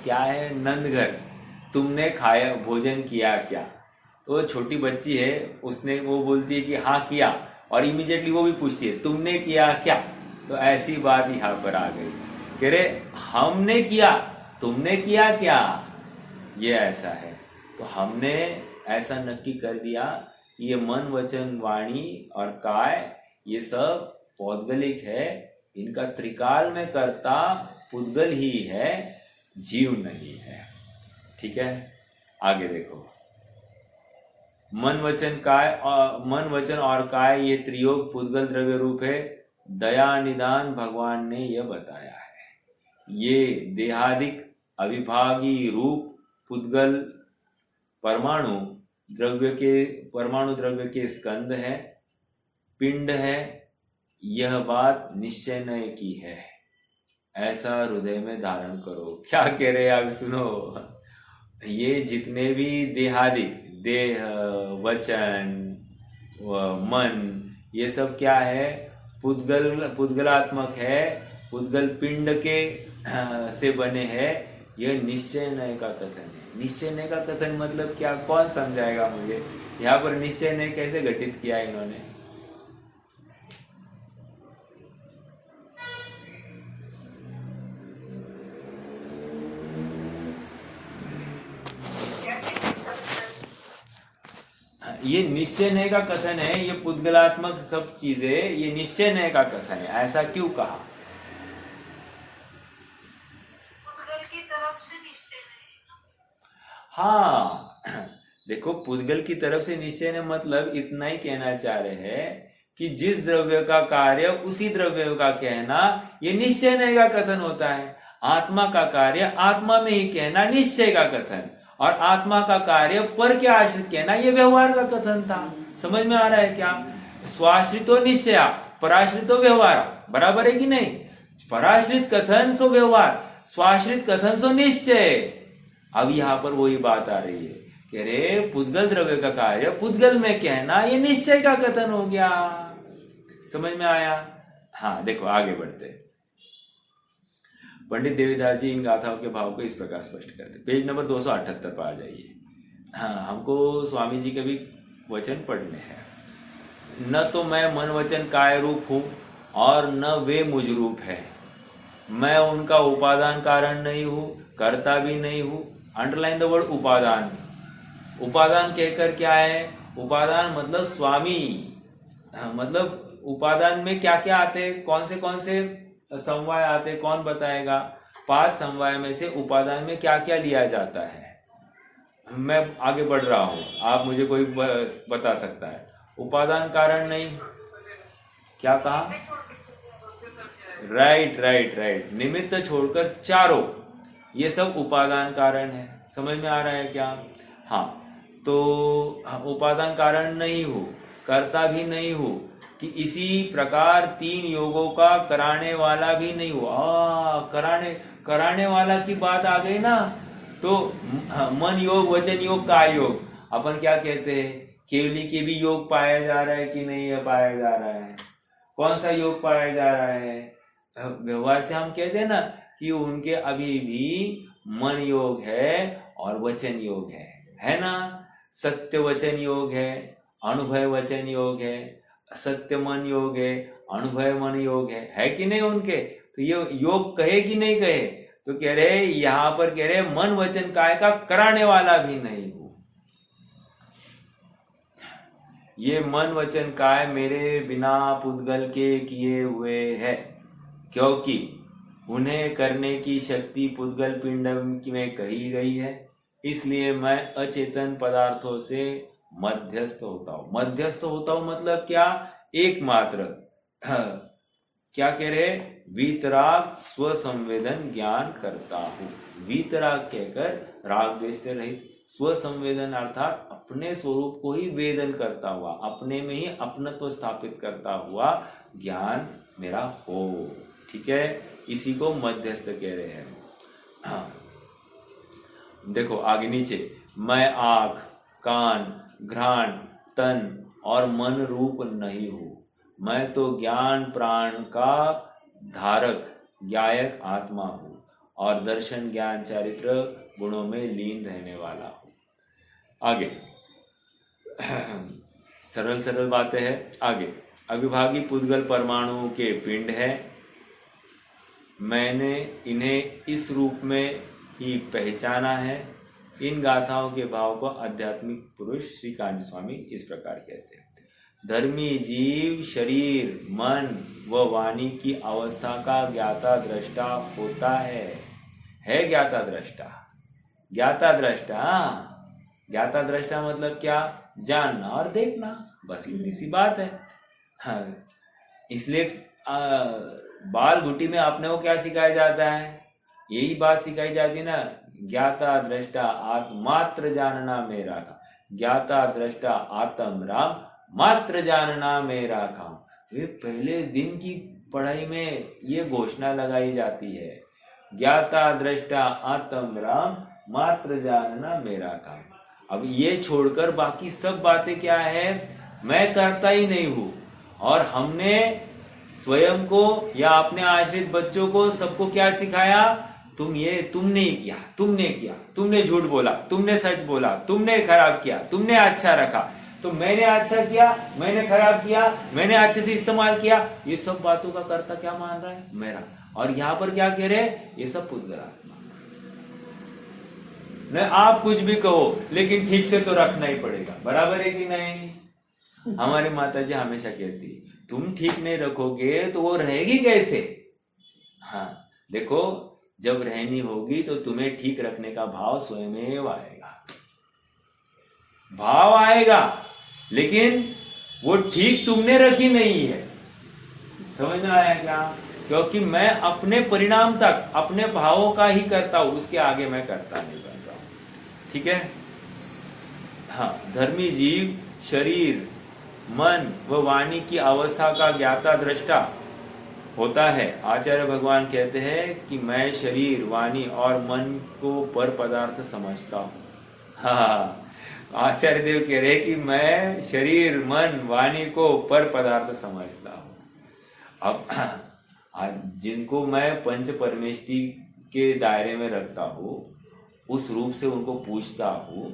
क्या है, नंदघर, तुमने खाया, भोजन किया क्या? तो छोटी बच्ची है, उसने वो बोलती है कि हाँ किया, और इमीडिएटली वो भी पूछती है तुमने किया क्या? तो ऐसी बात यहाँ पर आ गई। कह रहे हमने किया, तुमने किया क्या? ये ऐसा है। तो हमने ऐसा नक्की कर दिया, ये मन वचन वाणी और काय ये सब पौद्गलिक है, इनका त्रिकाल में कर्ता पुद्गल ही है, जीव नहीं है। ठीक है, आगे देखो। मन वचन और काय ये त्रियोग पुद्गल द्रव्य रूप है। दया निदान भगवान ने यह बताया है। ये देहादिक अविभागी रूप पुद्गल परमाणु द्रव्य के स्कंद है, पिंड है। यह बात निश्चय नय की है, ऐसा हृदय में धारण करो। क्या कह रहे हैं आप, सुनो। ये जितने भी देहादिक, देह, वचन, मन, ये सब क्या है, पुद्गलात्मक है, पुद्गल पिंड के से बने हैं। यह निश्चय नय का कथन है। निश्चय नय का कथन मतलब क्या, कौन समझाएगा मुझे? यहाँ पर निश्चय नय कैसे घटित किया इन्होंने? ये निश्चय नय का कथन है, ये पुद्गलात्मक सब चीजें, ये निश्चय नय का कथन है। ऐसा क्यों कहा? पुद्गल की तरफ से निश्चय नय। हाँ, देखो पुद्गल की तरफ से निश्चय नय मतलब इतना ही कहना चाह रहे हैं कि जिस द्रव्य का कार्य उसी द्रव्य का कहना, ये निश्चय नय का कथन होता है। आत्मा का कार्य आत्मा में ही कहना निश्चय का कथन, और आत्मा का कार्य पर के आश्रित कहना ये व्यवहार का कथन था। समझ में आ रहा है क्या? स्वाश्रितो निश्चय, पराश्रितो व्यवहार, बराबर है कि नहीं? पराश्रित कथन सो व्यवहार, स्वाश्रित कथन सो निश्चय। अब यहां पर वही बात आ रही है, कह रहे पुद्गल द्रव्य का कार्य पुद्गल में कहना ये निश्चय का कथन हो गया। समझ में आया? हाँ, देखो आगे बढ़ते। पंडित देवीदास जी इन गाथाओं के भाव को इस प्रकार स्पष्ट करते। पेज नंबर 278 पर आ जाइए। हाँ, हमको स्वामी जी के भी वचन पढ़ने हैं। न तो मैं मन वचन काय रूप हूं और न वे मुझ रूप है। मैं उनका उपादान कारण नहीं हूं, कर्ता भी नहीं हूं। अंडरलाइन द वर्ड उपादान। उपादान कहकर क्या है? उपादान मतलब स्वामी। मतलब उपादान में क्या क्या आते, कौन से समवाय आते, कौन बताएगा? 5 समवाय में से उपादान में क्या क्या लिया जाता है? मैं आगे बढ़ रहा हूं, आप मुझे कोई बता सकता है? उपादान कारण नहीं, क्या कहा? राइट। निमित्त छोड़कर चारों, ये सब उपादान कारण है। समझ में आ रहा है क्या? हाँ, तो उपादान कारण नहीं हो, कर्ता भी नहीं हो, कि इसी प्रकार 3 योगों का कराने वाला भी नहीं हो। कराने वाला की बात आ गई ना, तो मन योग, वचन योग, काय योग। अपन क्या कहते हैं? केवली के भी योग पाया जा रहा है कि नहीं पाया जा रहा है? कौन सा योग पाया जा रहा है? व्यवहार से हम कहते हैं ना कि उनके अभी भी मन योग है और वचन योग है है ना। सत्य वचन योग है, अनुभव वचन योग है, सत्य मन योग है, अनुभव मन योग है कि नहीं उनके। तो ये योग कहे कि नहीं कहे, तो कह रहे यहां पर कह रहे मन वचन काय का कराने वाला भी नहीं हो। ये मन वचन काय मेरे बिना पुद्गल के किए हुए है, क्योंकि उन्हें करने की शक्ति पुद्गल पिंड में कही गई है। इसलिए मैं अचेतन पदार्थों से मध्यस्थ होता हूं। मध्यस्थ होता हूं मतलब क्या, एकमात्र क्या कह रहे, वीतराग स्व संवेदन ज्ञान करता हूं। वीतराग कहकर राग द्वेष से रहित, स्व संवेदन अर्थात अपने स्वरूप को ही वेदन करता हुआ, अपने में ही अपनत्व स्थापित करता हुआ ज्ञान मेरा हो। ठीक है, इसी को मध्यस्थ कह रहे हैं। हाँ। देखो आगे नीचे, मैं आंख, कान, घ्राण, तन और मन रूप नहीं हूं। मैं तो ज्ञान प्राण का धारक ज्ञायक आत्मा हूं और दर्शन ज्ञान चारित्र गुणों में लीन रहने वाला हूं। आगे सरल सरल बातें हैं। आगे, अविभागी पुद्गल परमाणुओं के पिंड है। मैंने इन्हें इस रूप में ही पहचाना है। इन गाथाओं के भाव को आध्यात्मिक पुरुष श्री कांची स्वामी इस प्रकार कहते हैं। धर्मी जीव शरीर, मन व वाणी की अवस्था का ज्ञाता दृष्टा होता है ज्ञाता दृष्टा। ज्ञाता दृष्टा, ज्ञाता दृष्टा मतलब क्या, जानना और देखना, बस इतनी सी बात है। हाँ, इसलिए बाल घुटी में अपने को क्या सिखाया जाता है, यही बात सिखाई जाती है ना, ज्ञाता दृष्टा मात्र जानना मेरा का, ज्ञाता दृष्टा आत्म राम मात्र जानना मेरा काम। ये पहले दिन की पढ़ाई में ये घोषणा लगाई जाती है, ज्ञाता दृष्टा आत्म राम मात्र जानना मेरा काम। अब ये छोड़कर बाकी सब बातें क्या है, मैं करता ही नहीं हूं। और हमने स्वयं को या अपने आश्रित बच्चों को सबको क्या सिखाया, तुमने किया, तुमने झूठ बोला, तुमने सच बोला, तुमने खराब किया, तुमने अच्छा रखा, तो मैंने अच्छा किया, मैंने खराब किया, मैंने अच्छे से इस्तेमाल किया। ये सब बातों का कर्ता क्या मान रहा है, मेरा। और यहां पर क्या कह रहे हैं, ये सब पुद्गलात्मा। न आप कुछ भी कहो लेकिन ठीक से तो रखना ही पड़ेगा, बराबर है कि नहीं। हमारी माता जी हमेशा कहती, तुम ठीक नहीं रखोगे तो वो रहेगी कैसे। हाँ देखो, जब रहनी होगी तो तुम्हें ठीक रखने का भाव स्वयं आएगा, भाव आएगा, लेकिन वो ठीक तुमने रखी नहीं है। समझ में आया क्या, क्योंकि मैं अपने परिणाम तक अपने भावों का ही करता हूं, उसके आगे मैं करता नहीं बन रहा हूं। ठीक है। हाँ, धर्मी जीव शरीर, मन व वाणी की अवस्था का ज्ञाता दृष्टा होता है। आचार्य भगवान कहते हैं कि मैं शरीर, वाणी और मन को पर पदार्थ समझता हूं। हाँ, आचार्य देव कह रहे कि मैं शरीर, मन, वाणी को पर पदार्थ समझता हूं। अब जिनको मैं पंच परमेष्टि के दायरे में रखता हूं, उस रूप से उनको पूछता हूं।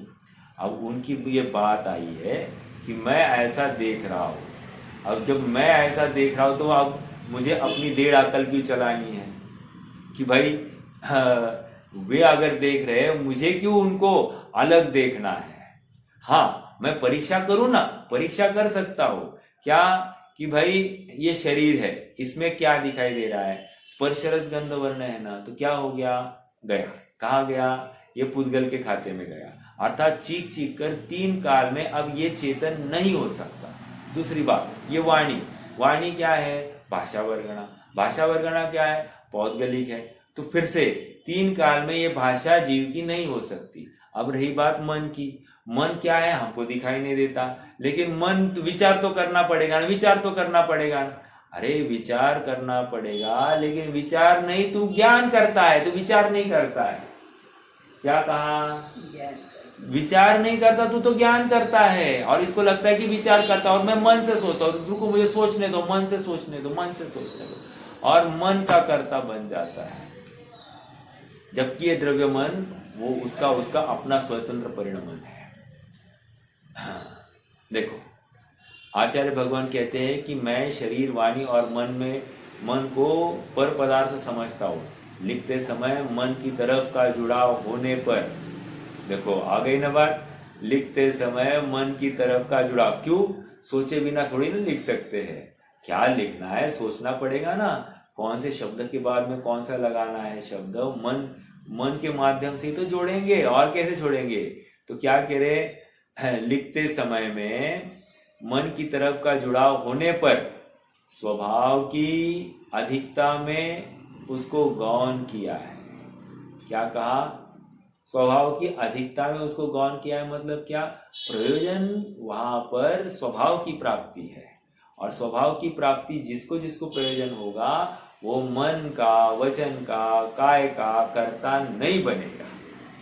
अब उनकी ये बात आई है कि मैं ऐसा देख रहा हूं। अब जब मैं ऐसा देख रहा हूं तो अब मुझे अपनी डेढ़ अकल भी चलानी है कि भाई वे अगर देख रहे हैं, मुझे क्यों उनको अलग देखना है। हाँ, मैं परीक्षा करूं ना, परीक्षा कर सकता हूं क्या, कि भाई ये शरीर है, इसमें क्या दिखाई दे रहा है, स्पर्श रस गंध वर्ण है ना, तो क्या हो गया, गया, कहा गया, ये पुद्गल के खाते में गया। अर्थात चीख चीख कर 3 काल में अब ये चेतन नहीं हो सकता। दूसरी बात, ये वाणी, वाणी क्या है, भाषा वर्गणा, भाषा वर्गणा क्या है, पौद्गलिक है। तो फिर से 3 काल में ये भाषा जीव की नहीं हो सकती। अब रही बात मन की, मन क्या है, हमको दिखाई नहीं देता, लेकिन मन विचार तो करना पड़ेगा ना, विचार तो करना पड़ेगा ना। अरे विचार करना पड़ेगा, लेकिन विचार नहीं, तू ज्ञान करता है, तू विचार नहीं करता है। क्या कहा, विचार नहीं करता, तू तो ज्ञान करता है, और इसको लगता है कि विचार करता, और मैं मन से सोचता हूँ, तो मुझे सोचने दो, मन से सोचने दो, मन से सोचने दो, और मन का कर्ता बन जाता है। जबकि ये द्रव्य मन वो उसका अपना स्वतंत्र परिणाम है। हाँ, देखो आचार्य भगवान कहते हैं कि मैं शरीर वाणी और मन को पर पदार्थ समझता हूँ। लिखते समय मन की तरफ का जुड़ाव होने पर, देखो आ गई ना बात, लिखते समय मन की तरफ का जुड़ाव, क्यों? सोचे बिना थोड़ी ना लिख सकते हैं। क्या लिखना है सोचना पड़ेगा ना, कौन से शब्द के बाद में कौन सा लगाना है शब्द, मन के माध्यम से ही तो जोड़ेंगे, और कैसे छोड़ेंगे। तो क्या कह रहे हैं, लिखते समय में मन की तरफ का जुड़ाव होने पर स्वभाव की अधिकता में उसको गौण किया है। क्या कहा? स्वभाव की अधिकता में उसको गौण किया है, मतलब क्या? प्रयोजन वहां पर स्वभाव की प्राप्ति है, और स्वभाव की प्राप्ति जिसको जिसको प्रयोजन होगा वो मन का, वचन का, काय का कर्ता नहीं बनेगा।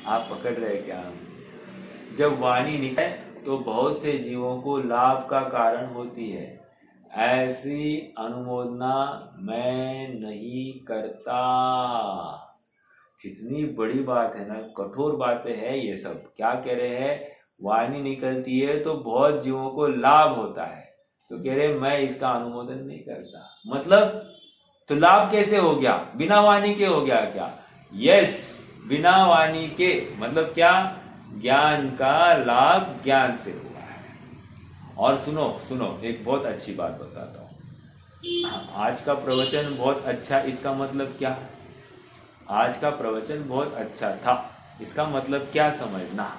आप पकड़ रहे क्या? जब वाणी निकले तो बहुत से जीवों को लाभ का कारण होती है। ऐसी अनुमोदना मैं नहीं करता। कितनी बड़ी बात है ना, कठोर बातें हैं ये सब। क्या कह रहे हैं? वाणी निकलती है तो बहुत जीवों को लाभ होता है, तो कह रहे मैं इसका अनुमोदन नहीं करता। मतलब तो लाभ कैसे हो गया? बिना वाणी के हो गया क्या? यस, बिना वाणी के मतलब क्या? ज्ञान का लाभ ज्ञान से हुआ है। और सुनो सुनो, एक बहुत अच्छी बात बताता हूं। आज का प्रवचन बहुत अच्छा, इसका मतलब क्या? आज का प्रवचन बहुत अच्छा था, इसका मतलब क्या समझना।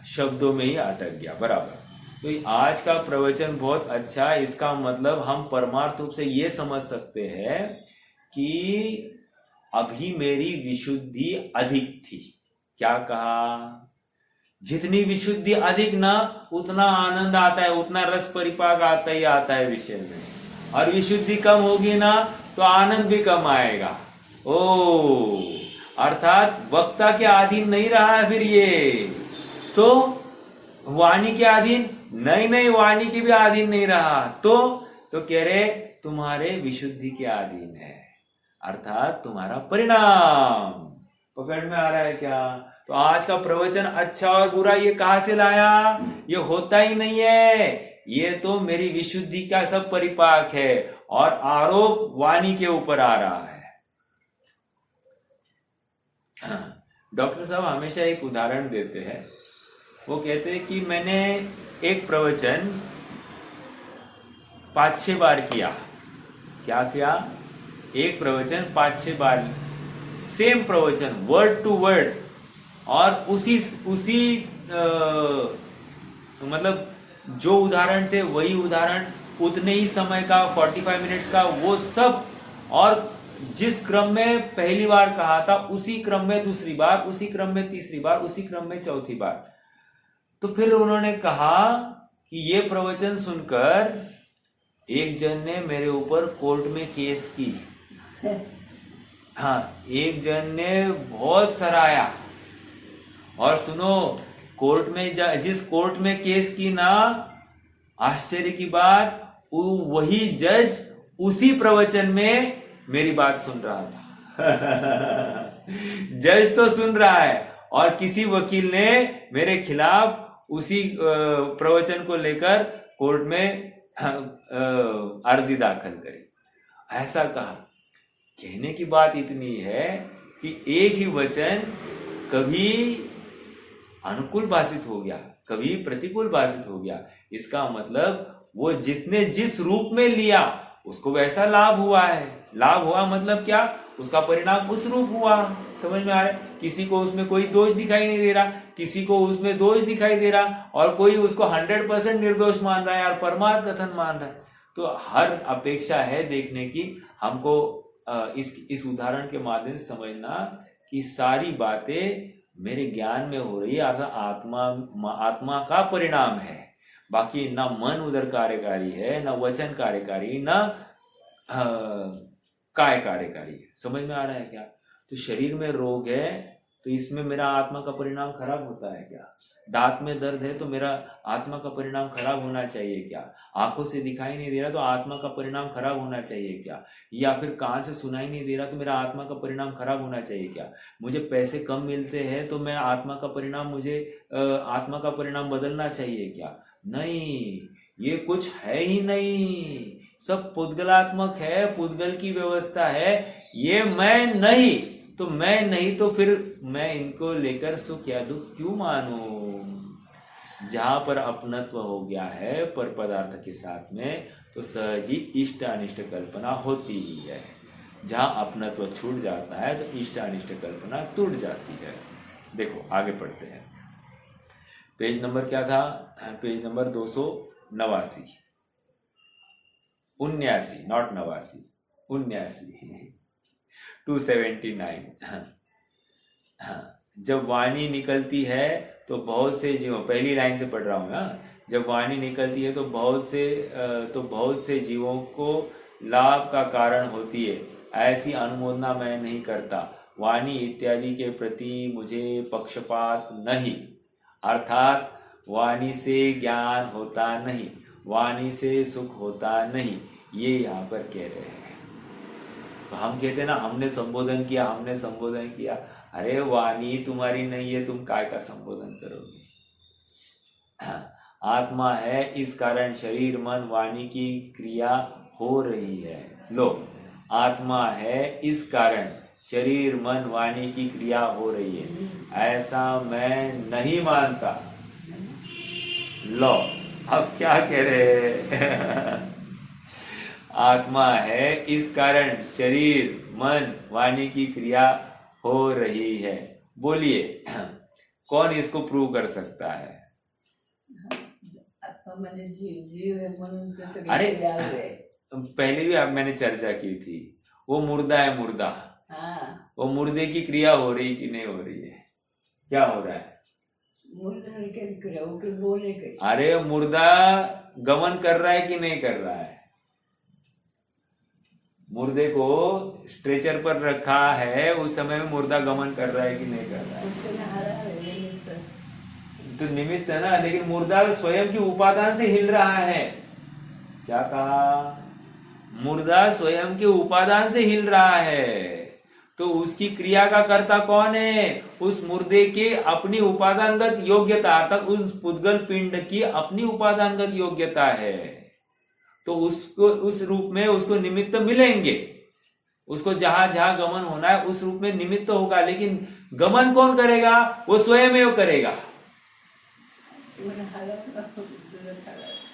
शब्दों में ही अटक गया, बराबर। तो आज का प्रवचन बहुत अच्छा, इसका मतलब हम परमार्थ रूप से ये समझ सकते हैं कि अभी मेरी विशुद्धि अधिक थी। क्या कहा? जितनी विशुद्धि अधिक ना, उतना आनंद आता है, उतना रस परिपाक आता ही आता है विषय में। और विशुद्धि कम होगी ना तो आनंद भी कम आएगा। ओ, अर्थात वक्ता के अधीन नहीं रहा है फिर ये, तो वाणी के अधीन नहीं, वाणी के भी अधीन नहीं रहा, तो कह रहे तुम्हारे विशुद्धि के अधीन है, अर्थात तुम्हारा परिणाम। पकड़ में आ रहा है क्या? तो आज का प्रवचन अच्छा और बुरा ये कहां से लाया? ये होता ही नहीं है, ये तो मेरी विशुद्धि का सब परिपाक है, और आरोप वाणी के ऊपर आ रहा है। डॉक्टर साहब हमेशा एक उदाहरण देते हैं। वो कहते हैं कि मैंने एक प्रवचन 5-6 बार किया। क्या किया? एक प्रवचन 5-6 बार, सेम प्रवचन वर्ड टू वर्ड, और उसी मतलब जो उदाहरण थे वही उदाहरण, उतने ही समय का 45 मिनट्स का वो सब, और जिस क्रम में पहली बार कहा था उसी क्रम में दूसरी बार, उसी क्रम में तीसरी बार, उसी क्रम में चौथी बार। तो फिर उन्होंने कहा कि ये प्रवचन सुनकर एक जन ने मेरे ऊपर कोर्ट में केस की। हाँ, एक जन ने बहुत सराहा। और सुनो, कोर्ट में जिस कोर्ट में केस की ना, आश्चर्य की बात, वही जज उसी प्रवचन में मेरी बात सुन रहा था। जज तो सुन रहा है, और किसी वकील ने मेरे खिलाफ उसी प्रवचन को लेकर कोर्ट में अर्जी दाखिल करी। ऐसा कहा। कहने की बात इतनी है कि एक ही वचन कभी अनुकूल भाषित हो गया, कभी प्रतिकूल भाषित हो गया। इसका मतलब वो जिसने जिस रूप में लिया उसको वैसा लाभ हुआ है। लाभ हुआ मतलब क्या? उसका परिणाम उस रूप हुआ। समझ में आ रहा है? किसी को उसमें कोई दोष दिखाई नहीं दे रहा, किसी को उसमें दोष दिखाई दे रहा, और कोई उसको 100% निर्दोष मान रहा है और परमार्थ कथन मान रहा है। तो हर अपेक्षा है देखने की, हमको इस उदाहरण के माध्यम से समझना कि सारी बातें मेरे ज्ञान में हो रही है, आत्मा का परिणाम है। बाकी ना मन उधर कार्यकारी है, ना वचन कार्यकारी, ना काय कार्यकारी है। समझ में आ रहा है क्या? तो शरीर में रोग है तो इसमें मेरा आत्मा का परिणाम खराब होता है क्या? दांत में दर्द है तो मेरा आत्मा का परिणाम खराब होना चाहिए क्या? आंखों से दिखाई नहीं दे रहा तो आत्मा का परिणाम खराब होना चाहिए क्या? या फिर कान से सुनाई नहीं दे रहा तो मेरा आत्मा का परिणाम खराब होना चाहिए क्या? मुझे पैसे कम मिलते हैं तो मैं आत्मा का परिणाम बदलना चाहिए क्या? नहीं, ये कुछ है ही नहीं, सब पुद्गलात्मक है, पुद्गल की व्यवस्था है। ये मैं नहीं, तो मैं नहीं तो फिर मैं इनको लेकर सुख या दुख क्यों मानूं? जहां पर अपनत्व हो गया है पर पदार्थ के साथ में, तो सहज ही इष्ट अनिष्ट कल्पना होती ही है। जहां अपनत्व छूट जाता है तो इष्ट अनिष्ट कल्पना टूट जाती है। देखो आगे पढ़ते हैं। पेज नंबर क्या था? Page number 289, 79, not 89, 79, 279। जब वाणी निकलती है तो बहुत से जीवों, पहली लाइन से पढ़ रहा हूं ना, जब वाणी निकलती है तो बहुत से जीवों को लाभ का कारण होती है। ऐसी अनुमोदना मैं नहीं करता। वाणी इत्यादि के प्रति मुझे पक्षपात नहीं, अर्थात वाणी से ज्ञान होता नहीं, वाणी से सुख होता नहीं, ये यहाँ पर कह रहे हैं। तो हम कहते हैं ना, हमने संबोधन किया। अरे वाणी तुम्हारी नहीं है, तुम काय का संबोधन करोगे? आत्मा है, इस कारण शरीर मन वाणी की क्रिया हो रही है। लो, आत्मा है, इस कारण शरीर मन वाणी की क्रिया हो रही है, ऐसा मैं नहीं मानता। लो, अब क्या कह रहे हैं? आत्मा है, इस कारण शरीर मन वाणी की क्रिया हो रही है। बोलिए, कौन इसको प्रूव कर सकता है? आत्मा म्हणजे जीव है म्हणून ते सगळे अरे, क्रिया हुए। पहले भी मैंने चर्चा की थी, वो मुर्दा है, मुर्दा। हाँ, वो मुर्दे की क्रिया हो रही कि नहीं हो रही है? क्या हो रहा है? मुर्दा की क्रिया वो के बोले के। अरे मुर्दा गमन कर रहा है कि नहीं कर रहा है? मुर्दे को स्ट्रेचर पर रखा है, उस समय में मुर्दा गमन कर रहा है कि नहीं कर रहा है? उसने हरा है निमित्त। तो निमित्त है ना, लेकिन मुर्दा स्वयं की उपादान से हिल रहा है। क्या कहा? मुर्दा स्वयं के उपादान से हिल रहा है, तो उसकी क्रिया का कर्ता कौन है? उस मुर्दे की अपनी उपादानगत योग्यता, अर्थात उस पुद्गल पिंड की अपनी उपादानगत योग्यता है। तो उसको उस रूप में उसको निमित्त मिलेंगे, उसको जहां जहां गमन होना है उस रूप में निमित्त होगा। लेकिन गमन कौन करेगा? वो स्वयं करेगा।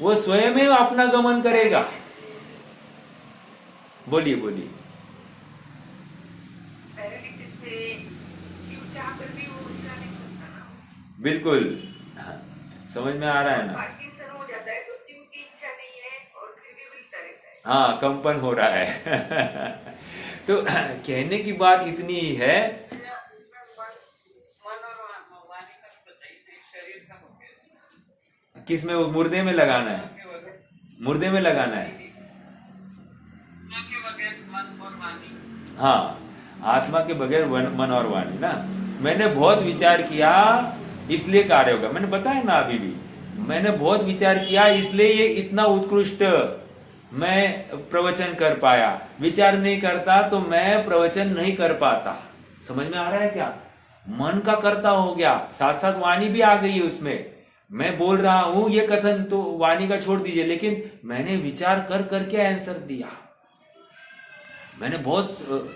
वो स्वयं अपना गमन करेगा। बोलिए बोलिए। पैरालिसिस से क्यों चाहकर भी वो उठा नहीं सकता ना। बिल्कुल, समझ में आ रहा है ना? पार्किंसन हो जाता है तो जीव की इच्छा नहीं है और फिर भी मिलता रहता है। हाँ, कंपन हो रहा है। तो कहने की बात इतनी ही है। किसमें? उस मुर्दे में लगाना है, मुर्दे में लगाना है। हाँ, आत्मा के बगैर मन और वाणी ना। मैंने बहुत विचार किया, इसलिए कार्य होगा। मैंने बताया ना अभी भी, मैंने बहुत विचार किया, इसलिए ये इतना उत्कृष्ट मैं प्रवचन कर पाया। विचार नहीं करता तो मैं प्रवचन नहीं कर पाता। समझ में आ रहा है क्या? मन का कर्ता हो गया, साथ साथ वाणी भी आ गई है उसमें। मैं बोल रहा हूं ये कथन तो वाणी का छोड़ दीजिए, लेकिन मैंने विचार कर करके आंसर दिया। मैंने बहुत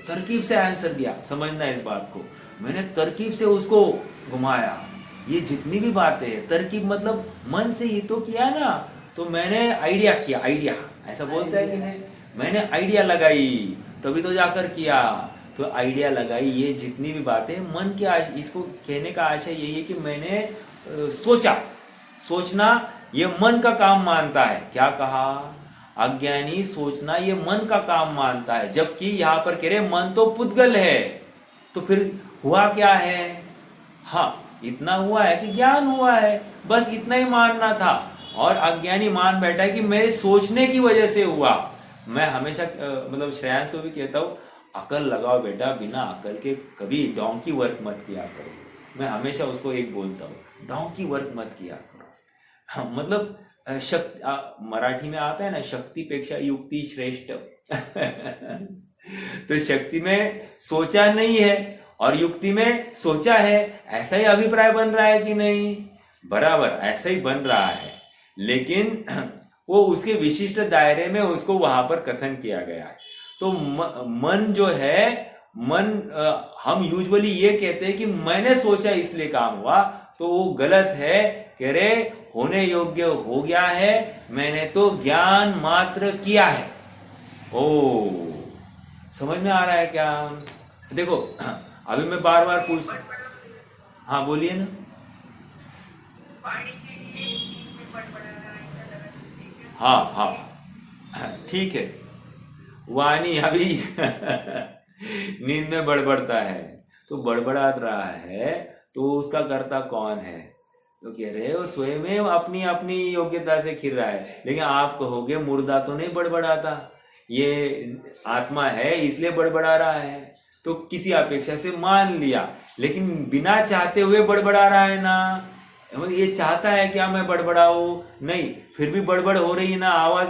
तरकीब से आंसर दिया। समझना इस बात को, मैंने तरकीब से उसको घुमाया। ये जितनी भी बातें हैं, तरकीब मतलब मन से ही तो किया ना। तो मैंने आइडिया किया, आइडिया ऐसा बोलता है कि नहीं? मैंने आइडिया लगाई तभी तो जाकर किया। तो आइडिया लगाई, ये जितनी भी बातें मन के, इसको कहने का आशय यही है कि मैंने सोचा। सोचना ये मन का काम मानता है। क्या कहा? अज्ञानी सोचना ये मन का काम मानता है, जबकि यहां पर कह रहे मन तो पुद्गल है। तो फिर हुआ क्या है? हाँ, इतना हुआ है कि ज्ञान हुआ है, बस इतना ही मानना था। और अज्ञानी मान बैठा है कि मेरे सोचने की वजह से हुआ। मैं हमेशा मतलब श्रेयांश को भी कहता हूं, अकल लगाओ बेटा, बिना अकल के कभी डोंकी वर्क मत किया करो। मैं हमेशा उसको एक बोलता हूँ, डोंकी वर्क मत किया करो। हाँ, मतलब मराठी में आता है ना, शक्ति पेक्षा युक्ति श्रेष्ठ। तो शक्ति में सोचा नहीं है और युक्ति में सोचा है, ऐसा ही अभिप्राय बन रहा है कि नहीं? बराबर ऐसा ही बन रहा है, लेकिन वो उसके विशिष्ट दायरे में उसको वहां पर कथन किया गया है। तो मन जो है, हम यूजुअली ये कहते हैं कि मैंने सोचा इसलिए काम हुआ, तो वो गलत है। कह रहे होने योग्य हो गया है, मैंने तो ज्ञान मात्र किया है। ओ, समझ में आ रहा है क्या? देखो अभी मैं बार बार पूछ, हाँ बोलिए ना। हाँ, ठीक है। वाणी अभी नींद में बड़बड़ता है, तो बड़बड़ात रहा है, तो उसका कर्ता कौन है? तो कह रहे हो स्वयं अपनी अपनी योग्यता से खिल रहा है। लेकिन आप कहोगे मुर्दा तो नहीं बड़बड़ाता, ये आत्मा है इसलिए बड़बड़ा रहा है, तो किसी अपेक्षा से मान लिया, लेकिन बिना चाहते हुए बड़बड़ा रहा है ना। ये चाहता है क्या मैं बड़बड़ाऊं? नहीं, फिर भी बड़बड़ हो रही है ना, आवाज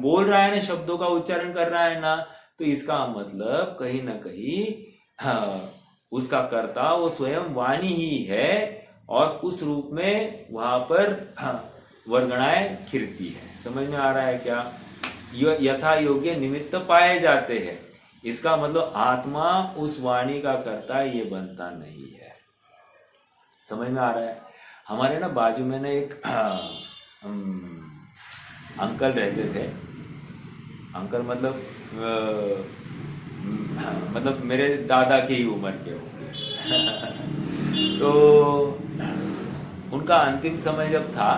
बोल रहा है ना, शब्दों का उच्चारण कर रहा है ना। तो इसका मतलब कहीं ना कहीं उसका कर्ता वो स्वयं वाणी ही है, और उस रूप में वहां पर वर्गणाएं खिरती है। समझ में आ रहा है क्या? यथा योग्य निमित्त पाए जाते हैं। इसका मतलब आत्मा उस वाणी का कर्ता ये बनता नहीं है। समझ में आ रहा है? हमारे ना बाजू में ना एक अंकल रहते थे। अंकल मतलब मेरे दादा की ही उम्र के होंगे। तो उनका अंतिम समय जब था,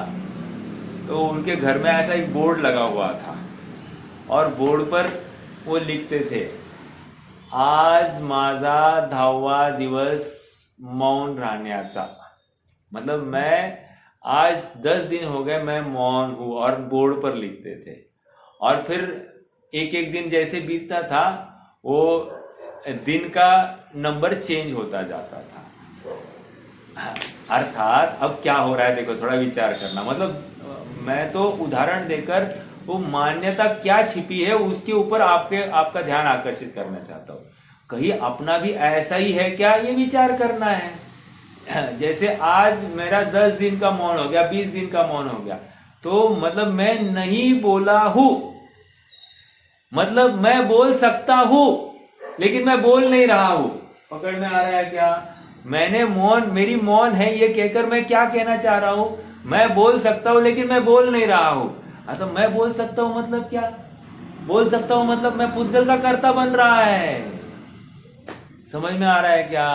तो उनके घर में ऐसा एक बोर्ड लगा हुआ था, और बोर्ड पर वो लिखते थे, आज माझा 10वा दिवस मौन राहण्याचा। मतलब मैं आज 10 दिन हो गए मैं मौन हूं, और बोर्ड पर लिखते थे। और फिर एक एक दिन जैसे बीतता था, वो दिन का नंबर चेंज होता जाता था। अर्थात अब क्या हो रहा है, देखो थोड़ा विचार करना। मतलब मैं तो उदाहरण देकर वो मान्यता क्या छिपी है उसके ऊपर आपका ध्यान आकर्षित करना चाहता हूँ। कहीं अपना भी ऐसा ही है क्या, ये विचार करना है। जैसे आज मेरा 10 दिन का मौन हो गया, 20 दिन का मौन हो गया, तो मतलब मैं नहीं बोला हूं, मतलब मैं बोल सकता हूं लेकिन मैं बोल नहीं रहा हूं। पकड़ में आ रहा है क्या? मैंने मौन, मेरी मौन है ये कहकर मैं क्या कहना चाह रहा हूं? मैं बोल सकता हूं लेकिन मैं बोल नहीं रहा हूं। अच्छा, मैं बोल सकता हूं मतलब क्या? बोल सकता हूं मतलब मैं पुद्गल का कर्ता बन रहा है। समझ में आ रहा है क्या?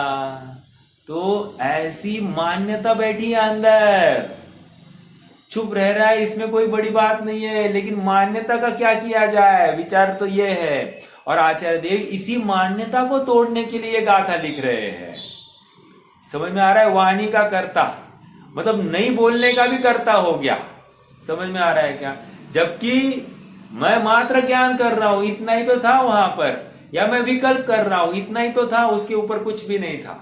तो ऐसी मान्यता बैठी है अंदर, चुप रह रहा है, इसमें कोई बड़ी बात नहीं है, लेकिन मान्यता का क्या किया जाए, विचार तो ये है। और आचार्य देव इसी मान्यता को तोड़ने के लिए गाथा लिख रहे हैं। समझ में आ रहा है? वाणी का कर्ता मतलब नहीं बोलने का भी कर्ता हो गया। समझ में आ रहा है क्या? जबकि मैं मात्र ज्ञान कर रहा हूं, इतना ही तो था वहां पर, या मैं विकल्प कर रहा हूं, इतना ही तो था, उसके ऊपर कुछ भी नहीं था।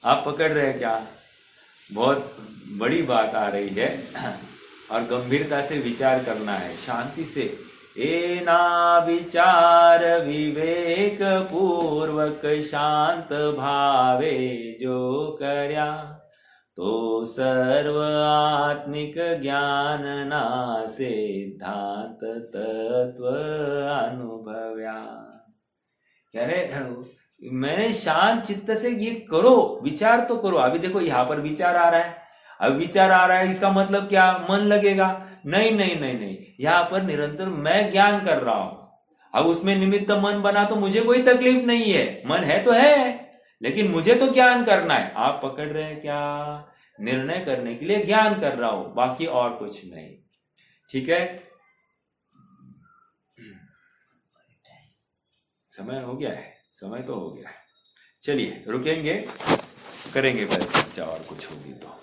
आप पकड़ रहे हैं क्या? बहुत बड़ी बात आ रही है, और गंभीरता से विचार करना है, शांति से। एना विचार विवेक पूर्वक शांत भावे जो कर्या, तो सर्व आत्मिक ज्ञान ना सिद्धांत तत्व अनुभव्या। कह रहे मैंने शांत चित्त से ये करो, विचार तो करो। अभी देखो यहां पर विचार आ रहा है, अब विचार आ रहा है, इसका मतलब क्या? मन लगेगा? नहीं नहीं नहीं नहीं, यहां पर निरंतर मैं ज्ञान कर रहा हूं। अब उसमें निमित्त मन बना तो मुझे कोई तकलीफ नहीं है, मन है तो है, लेकिन मुझे तो ज्ञान करना है। आप पकड़ रहे हैं क्या? निर्णय करने के लिए ज्ञान कर रहा हूं, बाकी और कुछ नहीं। ठीक है, समय हो गया है, समय तो हो गया है। चलिए रुकेंगे, करेंगे फिर चर्चा और कुछ होगी तो।